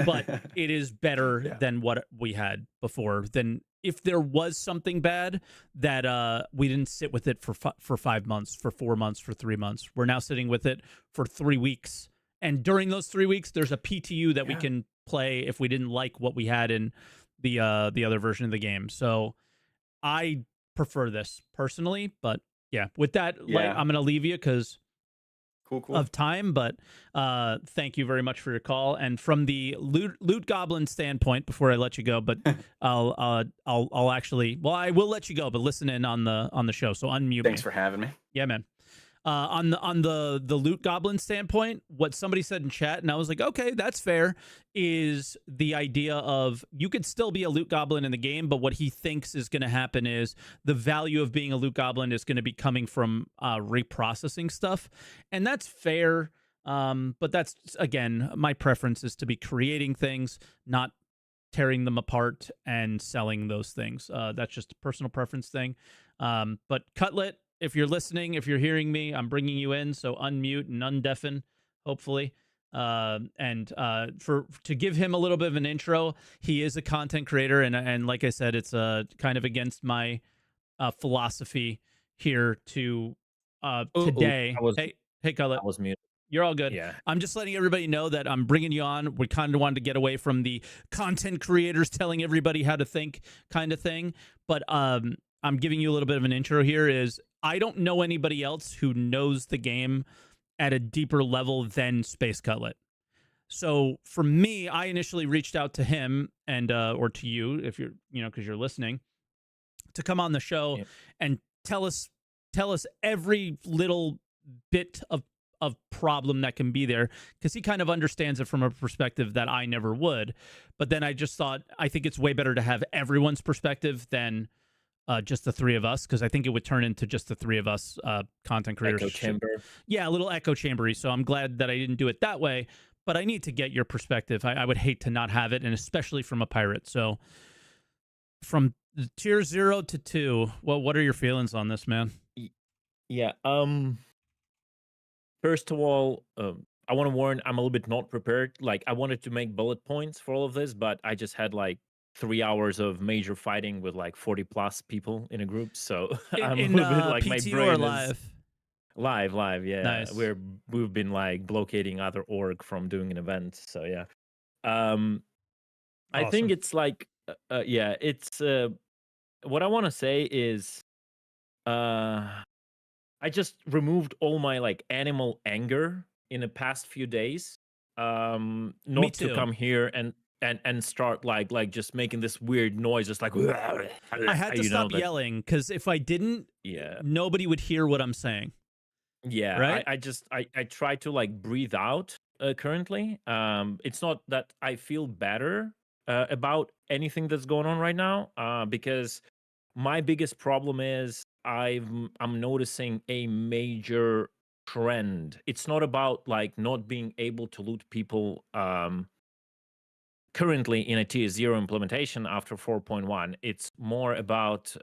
but it is better than what we had before. Than if there was something bad that we didn't sit with it for 5 months, for 4 months, for 3 months. We're now sitting with it for 3 weeks, and during those 3 weeks, there's a PTU that we can play if we didn't like what we had in the other version of the game. So I prefer this personally, but yeah. With that, I'm gonna leave you because. Cool. Of time, but thank you very much for your call. And from the loot goblin standpoint, before I let you go, but I'll actually, well, I will let you go, but listen in on the show. So unmute. Thanks for having me. Yeah, man. On the loot goblin standpoint, what somebody said in chat, and I was like, okay, that's fair, is the idea of you could still be a loot goblin in the game, but what he thinks is going to happen is the value of being a loot goblin is going to be coming from reprocessing stuff, and that's fair. But that's, again, my preference is to be creating things, not tearing them apart and selling those things. That's just a personal preference thing. But Cutlet, if you're listening, if you're hearing me, I'm bringing you in, so unmute and undeafen, hopefully. To give him a little bit of an intro, he is a content creator, and like I said, it's kind of against my philosophy here to today. Hey, Cutlet. I was muted. You're all good. Yeah. I'm just letting everybody know that I'm bringing you on. We kind of wanted to get away from the content creators telling everybody how to think kind of thing, but I'm giving you a little bit of an intro here. Is I don't know anybody else who knows the game at a deeper level than Space Cutlet. So for me, I initially reached out to him and or to you, if you're, because you're listening, to come on the show and tell us every little bit of problem that can be there, because he kind of understands it from a perspective that I never would. But then I just thought, I think it's way better to have everyone's perspective than just the three of us, because I think it would turn into just the three of us content creators. Echo chamber. Yeah, a little echo chambery. So I'm glad that I didn't do it that way, but I need to get your perspective. I would hate to not have it, and especially from a pirate. So from tier 0 to 2, what are your feelings on this, man? Yeah. First of all, I want to warn, I'm a little bit not prepared. Like, I wanted to make bullet points for all of this, but I just had like 3 hours of major fighting with like 40 plus people in a group. So I'm a little bit like, my PTO brain or is live. Yeah. Nice. We've been like blockading other org from doing an event. So yeah. I think it's like, it's what I want to say is, I just removed all my like animal anger in the past few days. Not to come here and start like just making this weird noise, just like I had to stop yelling, because if I didn't, nobody would hear what I'm saying. Yeah, right. I try to like breathe out currently. It's not that I feel better about anything that's going on right now, because my biggest problem is I'm noticing a major trend. It's not about like not being able to loot people currently in a tier 0 implementation after 4.1. It's more about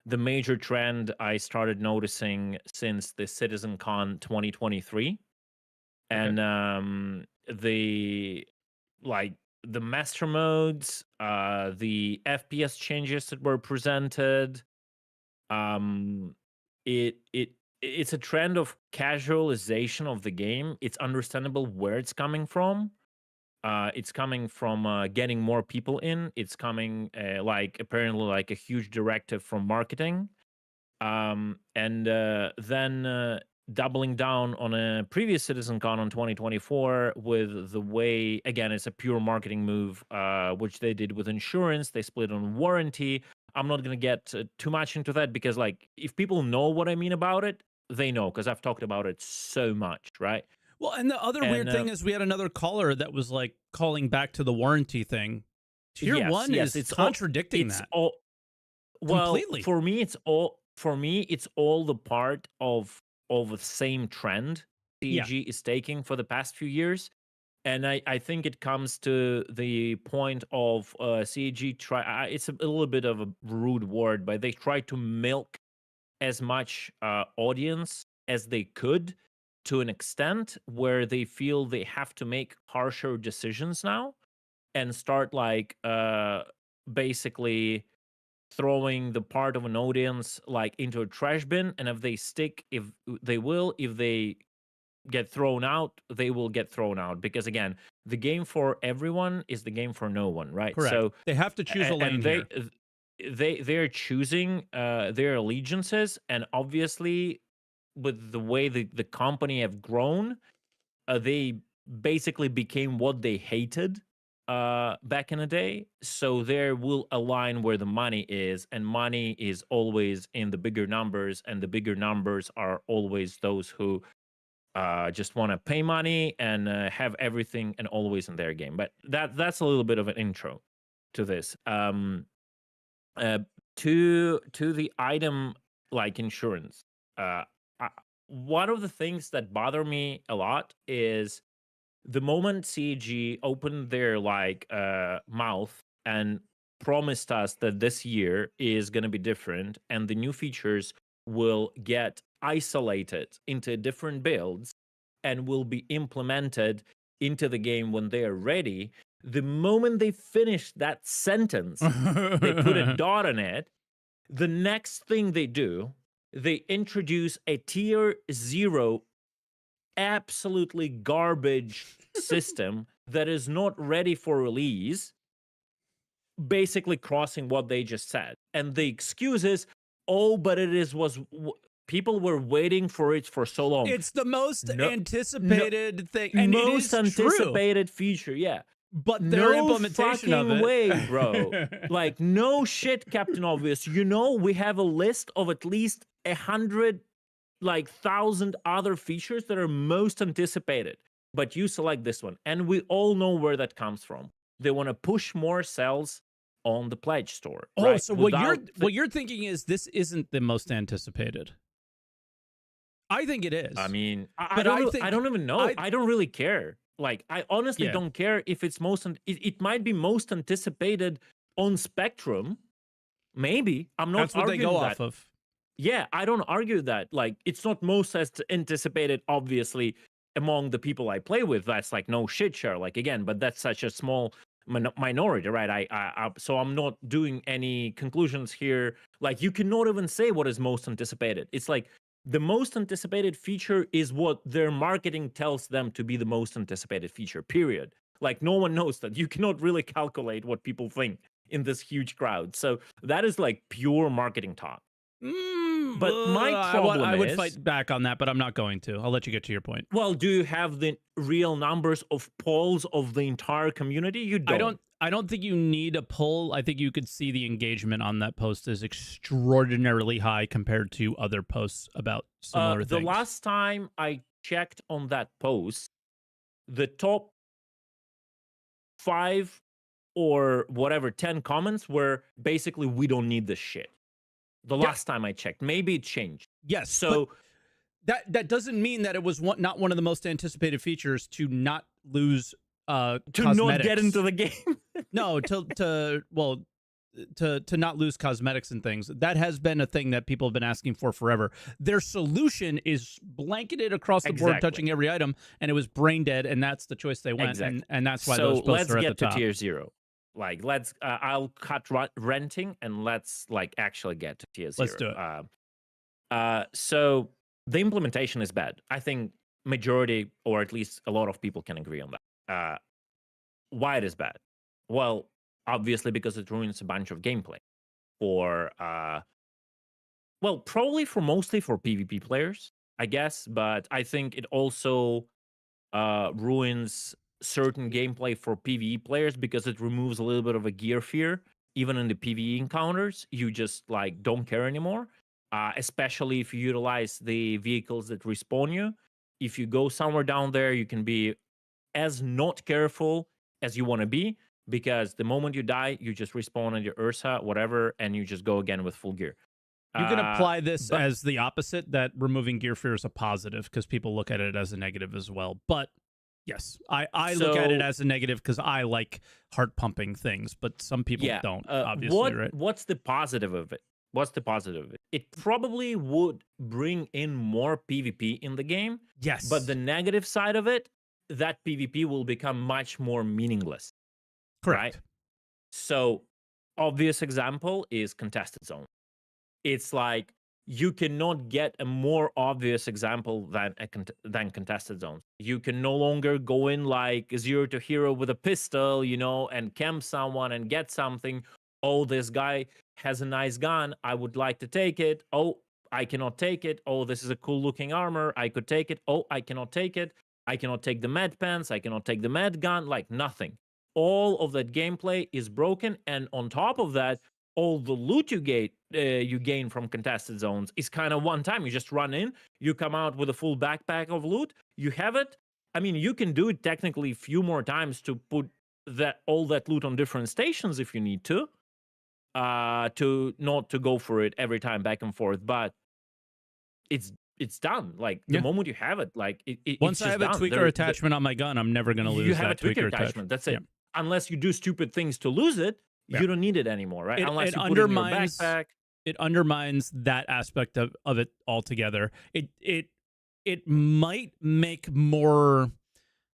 the major trend I started noticing since the CitizenCon 2023, and the like the master modes, the FPS changes that were presented. um it's a trend of casualization of the game. It's understandable where it's coming from. It's coming from getting more people in. It's coming like apparently like a huge directive from marketing. And then doubling down on a previous CitizenCon on 2024 with the way, again, it's a pure marketing move, which they did with insurance. They split on warranty. I'm not going to get too much into that because, like, if people know what I mean about it, they know because I've talked about it so much, right? Well, and the other weird thing is we had another caller that was like calling back to the warranty thing. Tier yes, 1 yes, is it's contradicting it's that. All, well, completely. for me, it's all the part of the same trend CEG is taking for the past few years. And I think it comes to the point of CEG try. It's a little bit of a rude word, but they try to milk as much audience as they could to an extent where they feel they have to make harsher decisions now and start like basically throwing the part of an audience like into a trash bin. And if they stick, if they get thrown out, they will get thrown out, because again, the game for everyone is the game for no one, right? Correct. So they have to choose a lane and here. they're choosing their allegiances, and obviously with the way the company have grown, they basically became what they hated back in the day. So there will align where the money is, and money is always in the bigger numbers, and the bigger numbers are always those who just want to pay money and have everything and always in their game. But that's a little bit of an intro to this. Uh, to the item like insurance. One of the things that bother me a lot is the moment CG opened their like mouth and promised us that this year is going to be different and the new features will get isolated into different builds and will be implemented into the game when they are ready. The moment they finish that sentence, they put a dot on it. The next thing they do, they introduce a tier 0 absolutely garbage system that is not ready for release, basically crossing what they just said. And the excuse is, oh, but people were waiting for it for so long. It's the most anticipated thing, and most it is anticipated true. feature, yeah. But their implementation of it, way, bro. Like, no shit, Captain Obvious. You know, we have a list of at least 100, like 1,000 other features that are most anticipated, but you select this one, and we all know where that comes from. They want to push more cells on the pledge store. Oh, right? so what you're thinking is this isn't the most anticipated? I think it is. I mean, I don't even know. I don't really care. Like, I honestly don't care if it's it might be most anticipated on Spectrum. Maybe. I'm not That's what arguing they go that. off of. Yeah, I don't argue that. Like, it's not most as anticipated, obviously, among the people I play with. That's like no shit share. Like, again, but that's such a small minority, right? So I'm not doing any conclusions here. Like, you cannot even say what is most anticipated. It's like the most anticipated feature is what their marketing tells them to be the most anticipated feature, period. Like, no one knows that. You cannot really calculate what people think in this huge crowd. So that is like pure marketing talk. But my problem I would fight back on that, but I'm not going to. I'll let you get to your point. Well, do you have the real numbers of polls of the entire community? You don't. I don't think you need a poll. I think you could see the engagement on that post is extraordinarily high compared to other posts about similar things. The last time I checked on that post, the top 5 or whatever 10 comments where basically we don't need this shit. The last time I checked, maybe it changed. Yes, so that doesn't mean that it was not one of the most anticipated features to not lose to cosmetics. not get into the game. No, to not lose cosmetics and things. That has been a thing that people have been asking for forever. Their solution is blanketed across the board, touching every item, and it was brain dead, and that's the choice they went, and that's why those posts are at the top. Let's get to tier 0. Like, let's I'll cut renting and let's like actually get to tier 0. Let's do it. So the implementation is bad. I think majority, or at least a lot of people, can agree on that. Why it is bad? Well, obviously because it ruins a bunch of gameplay for well, probably mostly for PvP players, I guess, but I think it also ruins certain gameplay for PvE players because it removes a little bit of a gear fear. Even in the PvE encounters, you just like don't care anymore. Especially if you utilize the vehicles that respawn you. If you go somewhere down there, you can be as not careful as you want to be, because the moment you die, you just respawn on your Ursa, whatever, and you just go again with full gear. You can apply this as the opposite, that removing gear fear is a positive, because people look at it as a negative as well. But yes, I look at it as a negative because I like heart pumping things, but some people don't, obviously, right? What's the positive of it? What's the positive of it? It probably would bring in more PvP in the game. Yes. But the negative side of it, that PvP will become much more meaningless. Correct. Right? So, obvious example is contested zone. It's like you cannot get a more obvious example than contested zones. You can no longer go in like 0 to hero with a pistol, and camp someone and get something. Oh, this guy has a nice gun. I would like to take it. Oh, I cannot take it. Oh, this is a cool looking armor. I could take it. Oh, I cannot take it. I cannot take the med pants. I cannot take the med gun. Like nothing. All of that gameplay is broken. And on top of that, all the loot you gain from contested zones is kind of one time. You just run in, you come out with a full backpack of loot, you have it. I mean, you can do it technically a few more times to put all that loot on different stations if you need to not to go for it every time back and forth, but it's done. Like the moment you have it, like once it's I have done. a tweaker attachment on my gun, I'm never going to lose you have that a tweaker attachment. That's it. Unless you do stupid things to lose it, you don't need it anymore, right? Unless you put it in your backpack. It undermines that aspect of it altogether. It might make more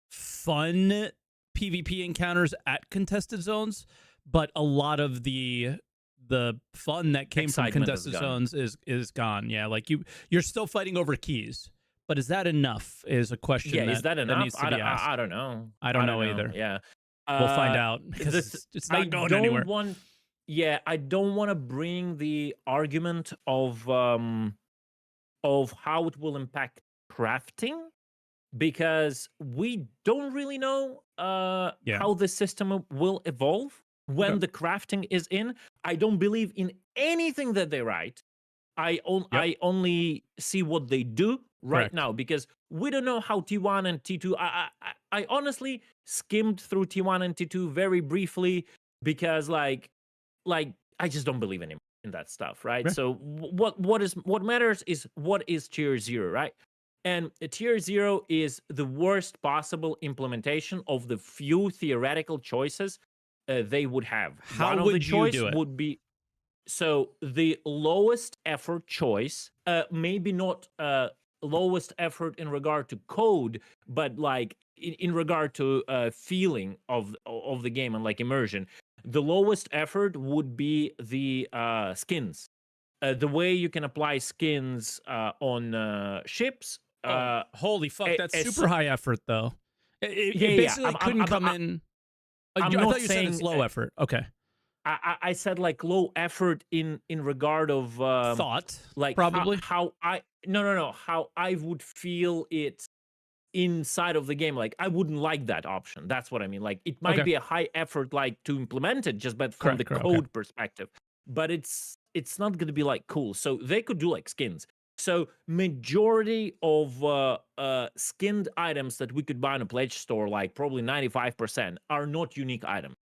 fun PvP encounters at contested zones, but a lot of the fun that came from contested zones is gone. Yeah, like you're still fighting over keys, but is that enough? Is a question. Yeah, is that enough? Needs to be asked. I don't know. I don't know either. Yeah, we'll find out because it's not going anywhere. I don't want to bring the argument of how it will impact crafting, because we don't really know how the system will evolve when the crafting is in. I don't believe in anything that they write. I only see what they do right now, because we don't know how T1 and T2. I honestly skimmed through T1 and T2 very briefly because like I just don't believe in that stuff, right? So what matters is what is tier 0, right? And tier 0 is the worst possible implementation of the few theoretical choices they would have. How One would of the you choice do it? would be the lowest effort choice, maybe not lowest effort in regard to code, but like in regard to feeling of the game and like immersion. The lowest effort would be the skins. The way you can apply skins on ships. Holy fuck, that's super high effort though. It basically couldn't come in. I thought you said it's low effort. Okay. I said like low effort in regard of thought, like probably how I would feel it inside of the game. Like I wouldn't like that option. That's what I mean. Like it might be a high effort like to implement it just but from the code perspective, but it's not going to be like cool. So they could do like skins. So majority of skinned items that we could buy in a pledge store, like probably 95%, are not unique items.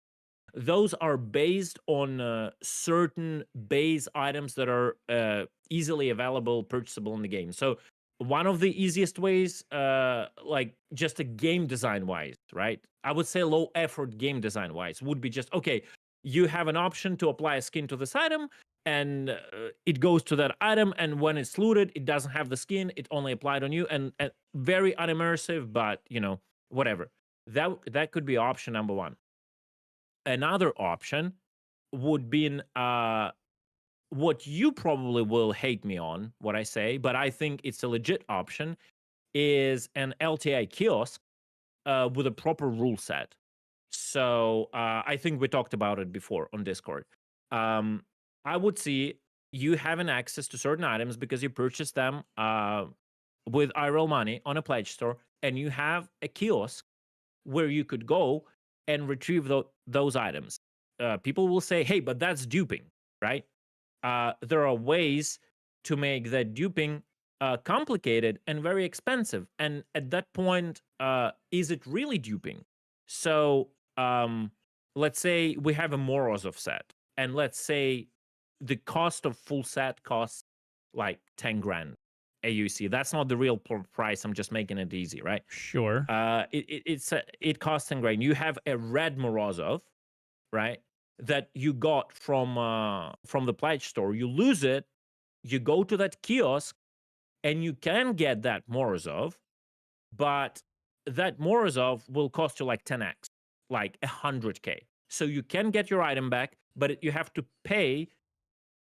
those are based on certain base items that are easily available, purchasable in the game. So one of the easiest ways, like just a game design wise, right? I would say low effort game design wise would be just, okay, you have an option to apply a skin to this item, and it goes to that item, and when it's looted, it doesn't have the skin, it only applied on you, and very unimmersive, but whatever. That could be option number one. Another option would be what you probably will hate me on what I say, but I think it's a legit option, is an LTI kiosk with a proper rule set. So I think we talked about it before on Discord. I would see you having access to certain items because you purchased them with IRL money on a pledge store, and you have a kiosk where you could go and retrieve those items. People will say, hey, but that's duping, right? There are ways to make that duping complicated and very expensive. And at that point, is it really duping? So let's say we have a Morozov set, and let's say the cost of full set costs like 10 grand AUC. That's not the real price. I'm just making it easy, right? Sure. It costs 10 grand. You have a red Morozov, right? That you got from the pledge store. You lose it, you go to that kiosk, and you can get that Morozov, but that Morozov will cost you like 10x, like 100K. So you can get your item back, but you have to pay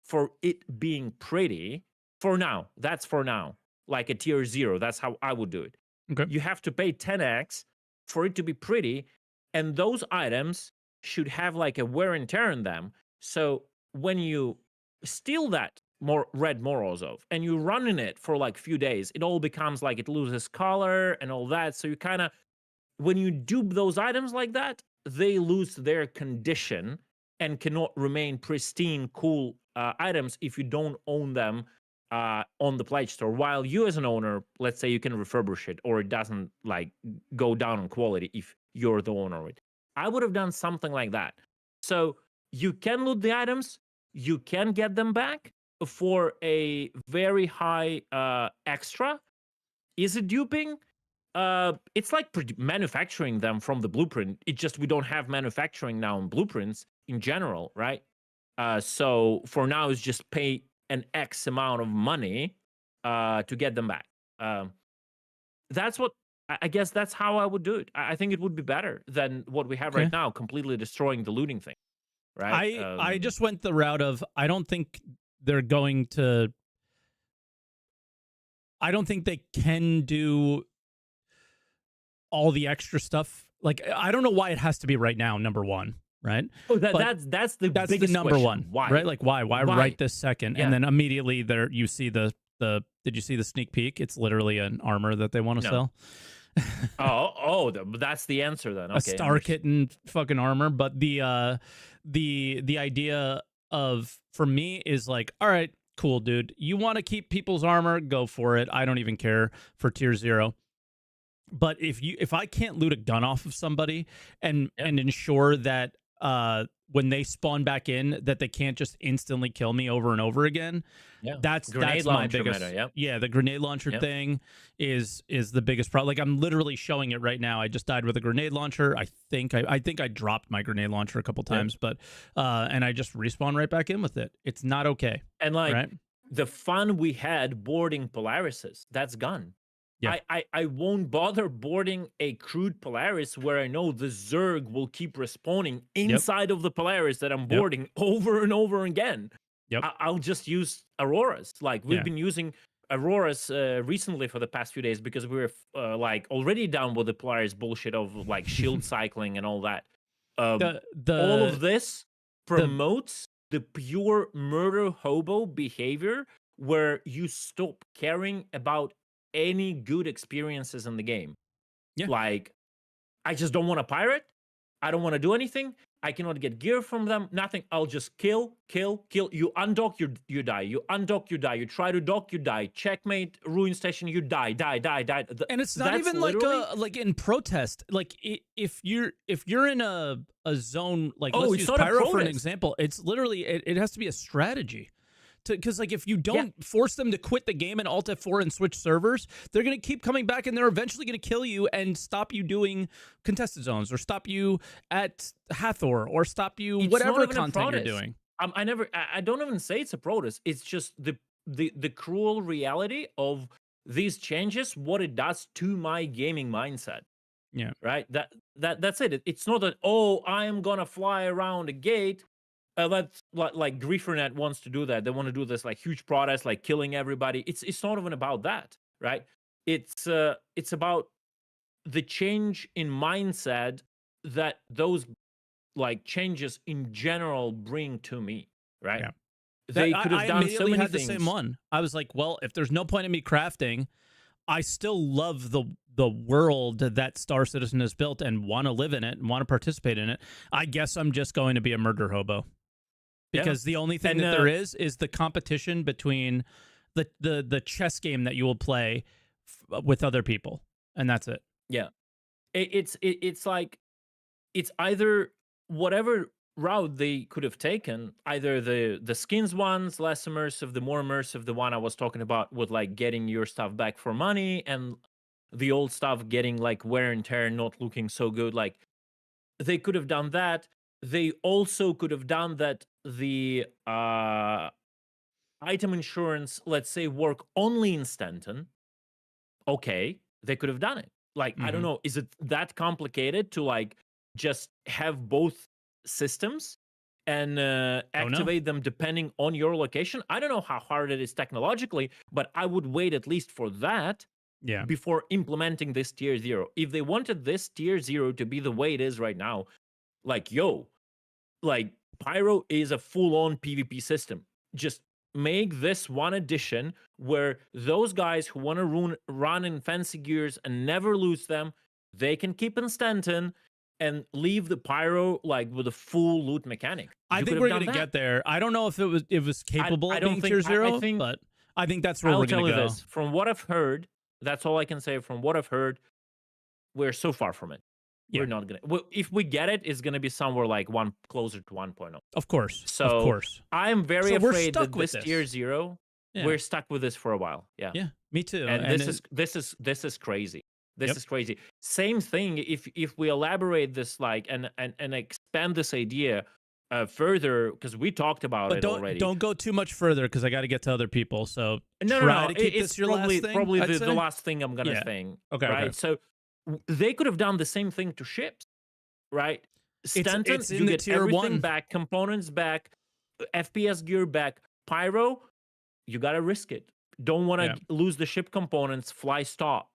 for it being pretty for now. That's for now, like a tier 0. That's how I would do it. Okay. You have to pay 10x for it to be pretty, and those items should have like a wear and tear in them. So when you steal that red Morozov and you run in it for like a few days, it all becomes like it loses color and all that. So you kind of, when you dupe those items like that, they lose their condition and cannot remain pristine, cool items if you don't own them on the pledge store. While you as an owner, let's say you can refurbish it, or it doesn't like go down in quality if you're the owner of it. I would have done something like that. So you can loot the items, you can get them back for a very high extra. Is it duping? It's like manufacturing them from the blueprint. It just, we don't have manufacturing now in blueprints in general, right? So for now, it's just pay an X amount of money to get them back. That's what I guess that's how I would do it. I think it would be better than what we have right now, completely destroying the looting thing, right? I just went the route of, I don't think they're going to. I don't think they can do all the extra stuff. Like, I don't know why it has to be right now, number one, right? Oh, that's the biggest number question. one. Why? Right? Like, why right this second? Yeah. And then immediately there you see the did you see the sneak peek? It's literally an armor that they want to sell. That's the answer then. Okay, a star kitten fucking armor. But the idea of, for me, is like, all right, cool, dude. You want to keep people's armor? Go for it. I don't even care for tier 0. But if I can't loot a gun off of somebody and ensure that when they spawn back in that they can't just instantly kill me over and over again, that's my biggest meta, the grenade launcher thing is the biggest problem. Like, I'm literally showing it right now. I just died with a grenade launcher. I think I dropped my grenade launcher a couple times, but and I just respawn right back in with it. It's not okay. And like the fun we had boarding Polarises, that's gone. Yeah. I won't bother boarding a crude Polaris where I know the Zerg will keep respawning inside of the Polaris that I'm boarding over and over again. I'll just use Auroras. Like, we've been using Auroras recently for the past few days because we were like already down with the Polaris bullshit of like shield cycling and all that. All of this promotes the pure murder hobo behavior where you stop caring about any good experiences in the game. Like, I just don't want to pirate. I don't want to do anything. I cannot get gear from them. Nothing. I'll just kill. You undock, you die. You undock, you die. You try to dock, you die. Checkmate, ruin station, you die. And it's not even like in protest. Like if you're in a zone, like let's use Pyro for an example. It's literally it has to be a strategy. Because like if you don't force them to quit the game and Alt F4 and switch servers, they're going to keep coming back and they're eventually going to kill you and stop you doing contested zones or stop you at Hathor or stop you whatever content you're doing. I don't even say it's a protest. It's just the cruel reality of these changes, what it does to my gaming mindset. Yeah. Right. That's it. It's not that, oh, I am gonna fly around a gate. That's like GrieferNet wants to do that. They want to do this like huge protest, like killing everybody. It's not even about that, right? It's about the change in mindset that those like changes in general bring to me, right? Yeah. They could have done so many things. The same one. I was like, well, if there's no point in me crafting, I still love the world that Star Citizen has built and want to live in it and want to participate in it. I guess I'm just going to be a murder hobo. Because the only thing that there is the competition between the chess game that you will play with other people, and that's it. Yeah, it's like it's either whatever route they could have taken, either the skins ones less immersive, the more immersive, the one I was talking about with like getting your stuff back for money, and the old stuff getting like wear and tear, not looking so good. Like they could have done that. They also could have done that the item insurance, let's say, work only in Stanton. Okay, they could have done it. Like, I don't know, is it that complicated to like just have both systems and activate them depending on your location? I don't know how hard it is technologically, but I would wait at least for that before implementing this tier 0. If they wanted this tier 0 to be the way it is right now, like, yo, like Pyro is a full-on PvP system. Just make this one addition where those guys who want to run in fancy gears and never lose them, they can keep in Stanton and leave the Pyro like with a full loot mechanic. I think we're going to get there. I don't know if it was capable of being tier 0, but I think that's where we're going to go. This. From what I've heard, that's all I can say. From what I've heard, we're so far from it. We're not gonna. Well, if we get it, it's gonna be somewhere like closer to 1.0. Of course. So of course. I'm very afraid that this tier 0, we're stuck with this for a while. Yeah. Yeah. Me too. And this is crazy. This is crazy. Same thing. If we elaborate this like and expand this idea further, because we talked about it already. Don't go too much further because I got to get to other people. So no. To keep this your last thing. Probably the last thing I'm gonna say. Okay. Right. Okay. So they could have done the same thing to ships, right? Stanton, you get everything back, components back, FPS gear back. Pyro, you gotta risk it. Don't want to lose the ship components. Fly stop.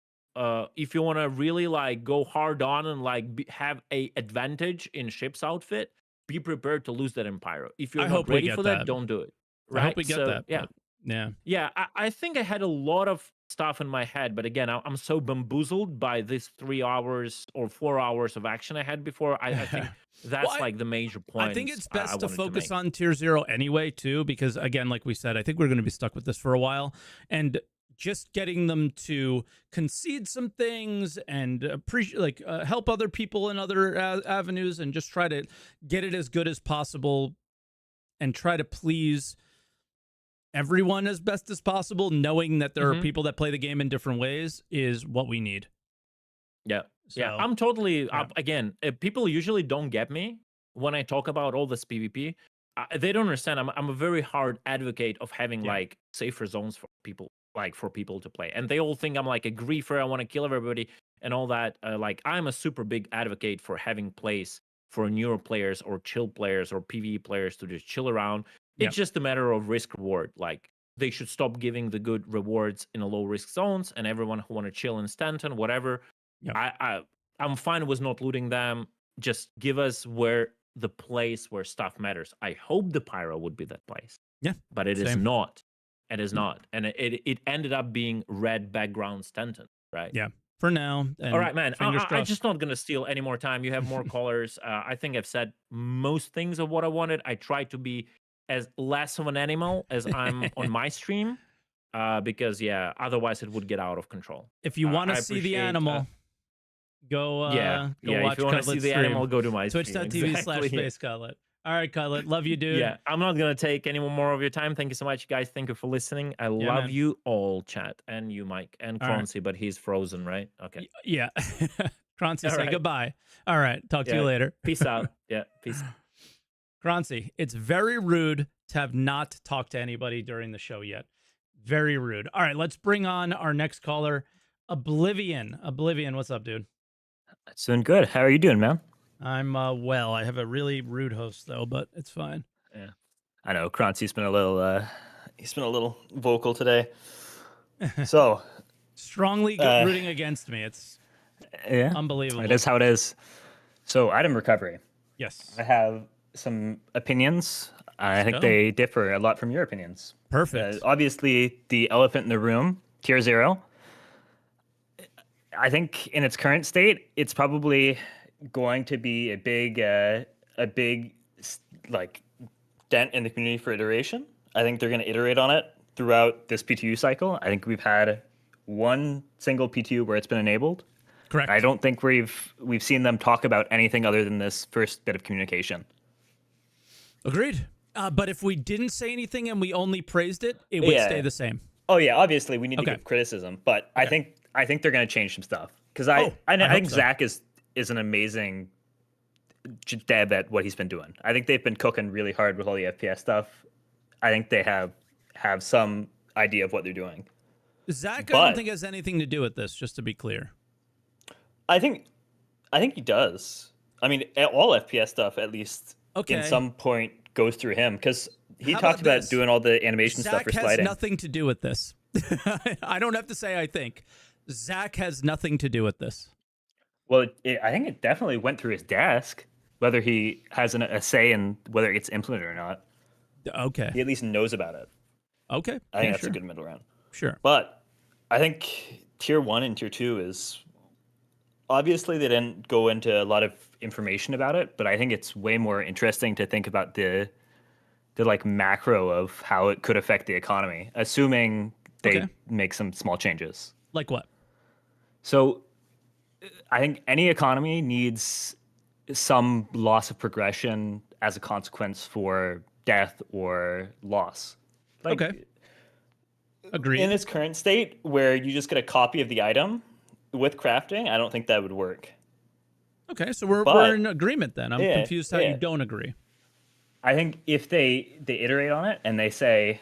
If you want to really like go hard on and like have a advantage in ship's outfit, be prepared to lose that in Pyro. If you're not ready for that, don't do it. Right? I hope we get that. Yeah. Yeah. I think I had a lot of stuff in my head, but again, I'm so bamboozled by this 3 hours or 4 hours of action I had before. I think that's like the major point. I think it's best to focus on tier 0 anyway, too, because again, like we said, I think we're going to be stuck with this for a while, and just getting them to concede some things and appreciate, help other people in other avenues, and just try to get it as good as possible, and try to please everyone as best as possible, knowing that there are people that play the game in different ways, is what we need. Yeah. So, yeah. I'm totally up. Again, people usually don't get me when I talk about all this PvP. They don't understand. I'm a very hard advocate of having like safer zones for people, to play. And they all think I'm like a griefer. I want to kill everybody and all that. Like I'm a super big advocate for having place for newer players or chill players or PvE players to just chill around. It's just a matter of risk reward. Like they should stop giving the good rewards in a low risk zones, and everyone who want to chill in Stanton, whatever. I'm fine with not looting them. Just give us the place where stuff matters. I hope the Pyro would be that place. Yeah. But it is not. It is not. And it ended up being red background Stanton, right? Yeah. for now. And All right, man. fingers I'm crossed. just not gonna steal any more time. You have more callers. I think I've said most things of what I wanted. I tried to be as less of an animal as I'm on my stream, because yeah, otherwise it would get out of control. If you want to I see the appreciate, animal, go yeah, go watch if you want to see Cutlet's the stream. animal, go to my stream. Twitch.tv/Space Exactly. Cutlet. All right, Cutlet. Love you, dude. Yeah, I'm not gonna take any more of your time. Thank you so much, guys. Thank you for listening. I love man. you all, chat, and you, Mike, and All right. Croncy, but he's frozen, right? Okay. Yeah. Croncy, All say right. goodbye. All right. Talk to you Yeah. later. Peace out. Yeah, peace. Croncy, it's very rude to have not talked to anybody during the show yet. Very rude. All right, let's bring on our next caller, Oblivion. Oblivion, what's up, dude? It's doing good. How are you doing, man? I'm well. I have a really rude host though, but it's fine. Yeah, I know. Croncy's been a little vocal today. So Strongly rooting against me. It's yeah, unbelievable. it is how it is. So item recovery. Yes. I have some opinions. I think go. they differ a lot from your opinions. Perfect. Obviously, the elephant in the room, tier 0. I think in its current state, it's probably going to be a big like dent in the community for iteration. I think they're going to iterate on it throughout this PTU cycle. I think we've had one single PTU where it's been enabled. Correct. I don't think we've seen them talk about anything other than this first bit of communication. Agreed. But if we didn't say anything and we only praised it, it would stay the same. Oh yeah, obviously we need to Okay. give criticism, but I think they're going to change some stuff because I hope think so. Zach is an amazing dev at what he's been doing. I think they've been cooking really hard with all the FPS stuff. I think they have some idea of what they're doing. Zach, I But- don't think has anything to do with this, just to be clear. I think he does. I mean, all FPS stuff at least Okay. in some point goes through him because he How talked about about this? doing all the animation stuff Zach for has sliding. nothing to do with this. I don't have to say I think. Zach has nothing to do with this. Well, I think it definitely went through his desk. Whether he has a say in whether it gets implemented or not, Okay. he at least knows about it. Okay. I think Yeah, that's sure. a good middle ground. Sure. But I think tier 1 and tier 2 is obviously they didn't go into a lot of information about it, but I think it's way more interesting to think about the like macro of how it could affect the economy, assuming they make some small changes. Like what? So I think any economy needs some loss of progression as a consequence for death or loss. Like, Okay. Agreed. in its current state, where you just get a copy of the item with crafting, I don't think that would work. Okay, so we're But- in agreement then. I'm Yeah, confused how yeah. you don't agree. I think if they iterate on it and they say,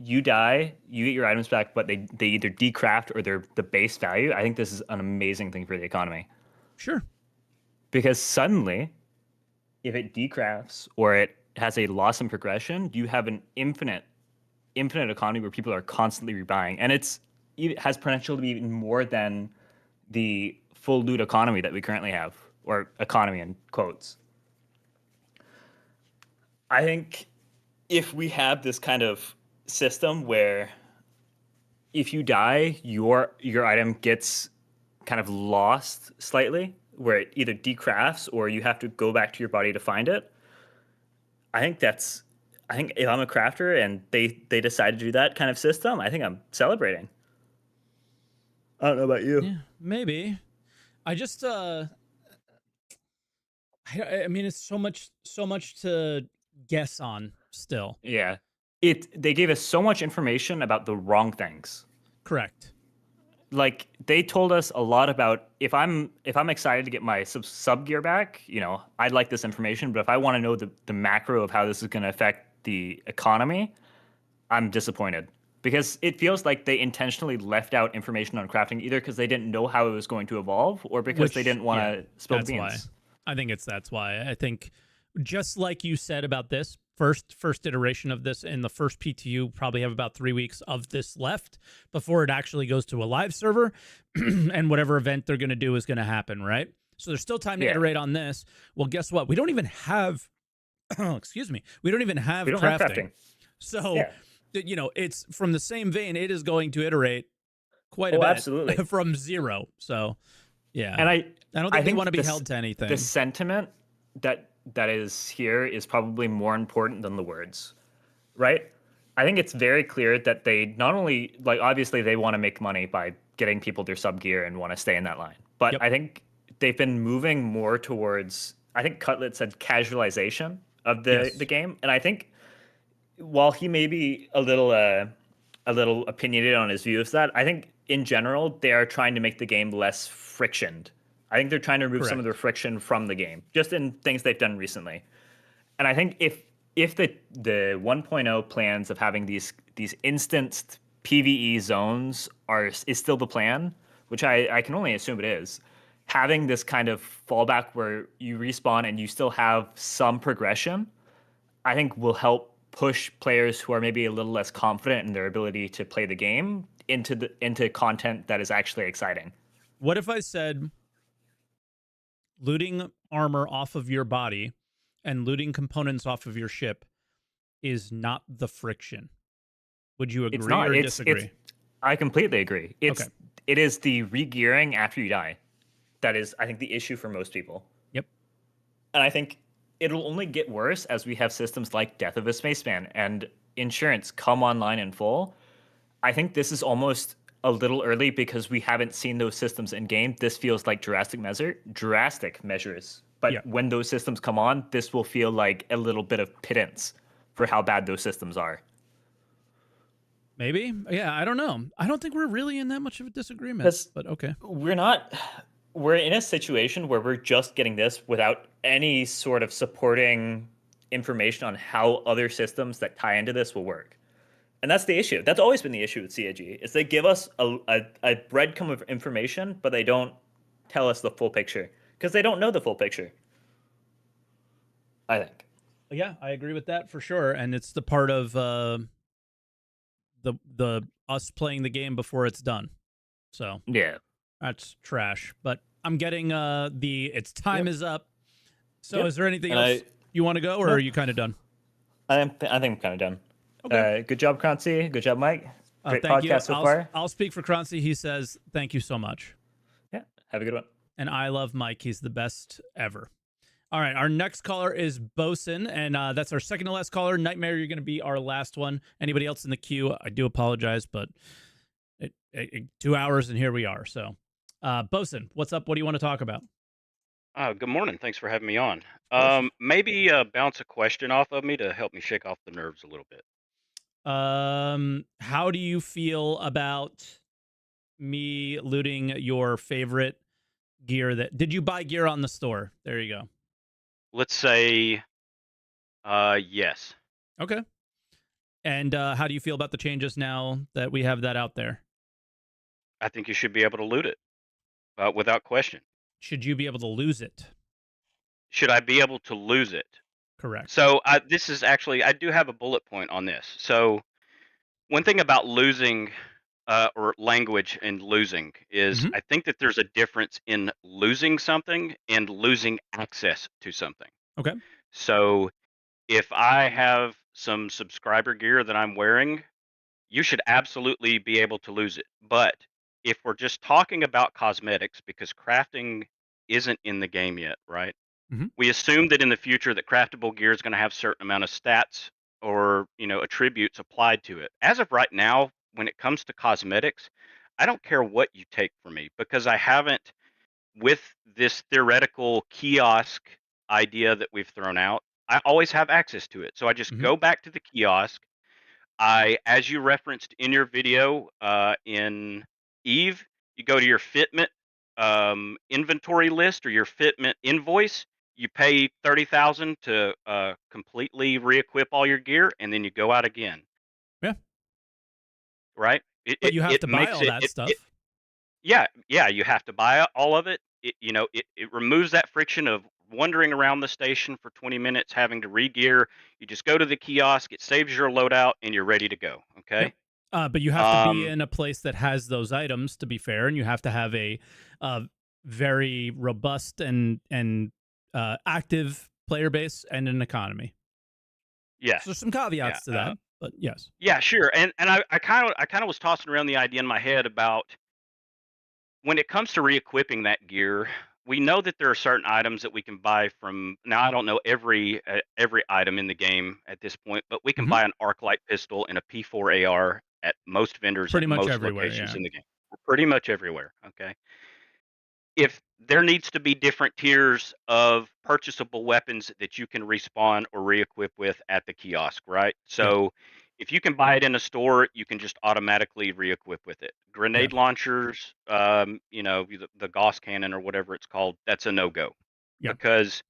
you die, you get your items back, but they either decraft or they're the base value, I think this is an amazing thing for the economy. Sure. Because suddenly, if it decrafts or it has a loss in progression, you have an infinite economy where people are constantly rebuying. And it has potential to be even more than the full loot economy that we currently have, or economy in quotes. I think if we have this kind of system where if you die, your item gets kind of lost slightly, where it either decrafts or you have to go back to your body to find it. I think if I'm a crafter and they decide to do that kind of system, I think I'm celebrating. I don't know about you. Yeah, maybe. I just I mean it's so much to guess on still. Yeah. They gave us so much information about the wrong things. Correct. Like they told us a lot about if I'm excited to get my sub gear back, I'd like this information, but if I want to know the macro of how this is going to affect the economy, I'm disappointed because it feels like they intentionally left out information on crafting either because they didn't know how it was going to evolve or because they didn't want to spill that's beans. why. I think that's why. I think just like you said about this first iteration of this in the first PTU, probably have about 3 weeks of this left before it actually goes to a live server and whatever event they're going to do is going to happen, right? So there's still time to iterate on this. Well, guess what? We don't even have, excuse me, we don't even have We don't have crafting. crafting. So, it's from the same vein, it is going to iterate quite a Oh, bit absolutely. from 0. So, yeah. And I don't think they think want to be this- held to anything. The sentiment that is here is probably more important than the words, right? I think it's very clear that they not only, like, obviously they want to make money by getting people their sub gear and want to stay in that line, but Yep. I think they've been moving more towards, I think Cutlet said casualization of the game, and I think while he may be a little opinionated on his view of that, I think in general they are trying to make the game less frictioned. I think they're trying to remove some of the friction from the game, just in things they've done recently. And I think if the 1.0 plans of having these instanced PvE zones is still the plan, which I can only assume it is, having this kind of fallback where you respawn and you still have some progression, I think will help push players who are maybe a little less confident in their ability to play the game into content that is actually exciting. What if I said looting armor off of your body and looting components off of your ship is not the friction? Would you agree or disagree? I completely agree. It is the re-gearing after you die that is, I think, the issue for most people. Yep. And I think it'll only get worse as we have systems like Death of a Spaceman and Insurance come online in full. I think this is almost a little early because we haven't seen those systems in game. This feels like drastic measures. But when those systems come on, this will feel like a little bit of pittance for how bad those systems are. Maybe. Yeah, I don't know. I don't think we're really in that much of a disagreement. But okay. We're in a situation where we're just getting this without any sort of supporting information on how other systems that tie into this will work. And that's the issue. That's always been the issue with CIG, is they give us a breadcrumb of information, but they don't tell us the full picture because they don't know the full picture, I think. Yeah, I agree with that for sure. And it's the part of the us playing the game before it's done. So yeah, that's trash. But I'm getting it's time is up. So is there anything else you want to go, or are you kind of done? I think I'm kind of done. Okay. Good job, Croncy. Good job, Mike. Great thank podcast you. so far. I'll speak for Croncy. He says thank you so much. Yeah, have a good one. And I love Mike. He's the best ever. All right, our next caller is Bosun, and that's our second to last caller. Nightmare, you're going to be our last one. Anybody else in the queue, I do apologize, but 2 hours and here we are. So, Bosun, what's up? What do you want to talk about? Good morning. Thanks for having me on. Maybe bounce a question off of me to help me shake off the nerves a little bit. How do you feel about me looting your favorite gear? Did you buy gear on the store? There you go. Let's say, yes. Okay. And how do you feel about the changes now that we have that out there? I think you should be able to loot it, without question. Should you be able to lose it? Should I be able to lose it? Correct. So this is actually, I do have a bullet point on this. So one thing about losing or language and losing is I think that there's a difference in losing something and losing access to something. Okay. So if I have some subscriber gear that I'm wearing, you should absolutely be able to lose it. But if we're just talking about cosmetics, because crafting isn't in the game yet, right? We assume that in the future that craftable gear is going to have a certain amount of stats or, attributes applied to it. As of right now, when it comes to cosmetics, I don't care what you take from me because I haven't, with this theoretical kiosk idea that we've thrown out, I always have access to it. So I just go back to the kiosk. As you referenced in your video in Eve, you go to your fitment inventory list or your fitment invoice. You pay 30,000 to completely re-equip all your gear, and then you go out again. Yeah. Right. But you have to buy all that stuff. Yeah, you have to buy all of it. It removes that friction of wandering around the station for 20 minutes, having to re-gear. You just go to the kiosk, it saves your loadout, and you're ready to go. Okay. Yep. But you have to be in a place that has those items, to be fair, and you have to have a very robust and active player base and an economy. Yes. So there's some caveats to that, but yes. Yeah, sure. And I kind of was tossing around the idea in my head about when it comes to re-equipping that gear, we know that there are certain items that we can buy from. Now, I don't know every item in the game at this point, but we can Mhm. buy an arc light pistol and a P4 AR at most vendors at Pretty much most everywhere, locations yeah. in the game. Pretty much everywhere. Okay. If there needs to be different tiers of purchasable weapons that you can respawn or re-equip with at the kiosk, right? Yep. So if you can buy it in a store, you can just automatically re-equip with it. Grenade Yeah. launchers, the Gauss cannon or whatever it's called, that's a no-go. Yep. Because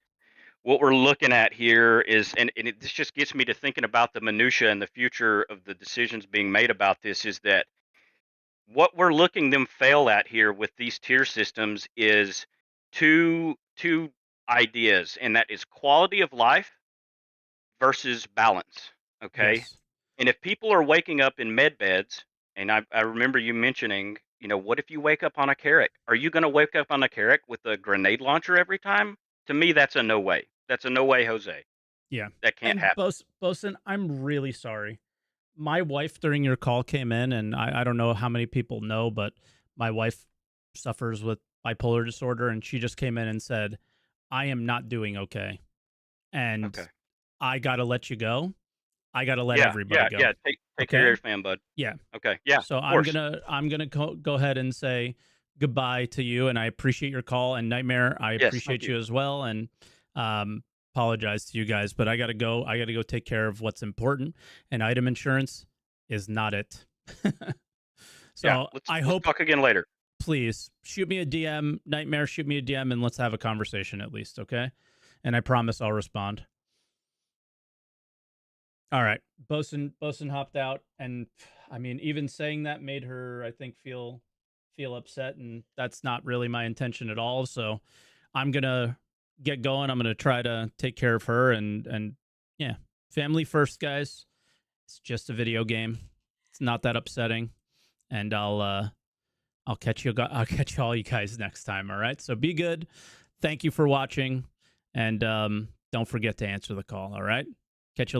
what we're looking at here is, this just gets me to thinking about the minutia and the future of the decisions being made about this, is that what we're looking them fail at here with these tier systems is two ideas, and that is quality of life versus balance. Okay. Yes. And if people are waking up in med beds, and I remember you mentioning, what if you wake up on a carrot? Are you going to wake up on a carrot with a grenade launcher every time? To me, that's a no way. That's a no way, Jose. Yeah. That can't And happen. Bosun, I'm really sorry. My wife during your call came in, and I don't know how many people know, but my wife suffers with bipolar disorder, and she just came in and said, I am not doing okay. And Okay. I got to let you go. I got to let Yeah, everybody yeah, go. yeah. Take care of Okay? your fan, bud. Yeah. Okay. Yeah, So of course. I'm gonna go ahead and say goodbye to you, and I appreciate your call. And Nightmare, I Yes, thank appreciate you. you as well, and apologize to you guys, but I gotta go. I gotta go take care of what's important, and item insurance is not it. So Yeah, I let's hope, talk again later. please shoot me a DM, Nightmare. Shoot me a DM, and let's have a conversation at least, okay? And I promise I'll respond. All right, Bosun hopped out, and I mean, even saying that made her, I think, feel upset, and that's not really my intention at all. So I'm gonna get going. I'm gonna try to take care of her, and yeah, family first, guys. It's just a video game. It's not that upsetting, and I'll catch you. I'll catch all you guys next time. All right. So be good. Thank you for watching, and don't forget to answer the call. All right. Catch you later.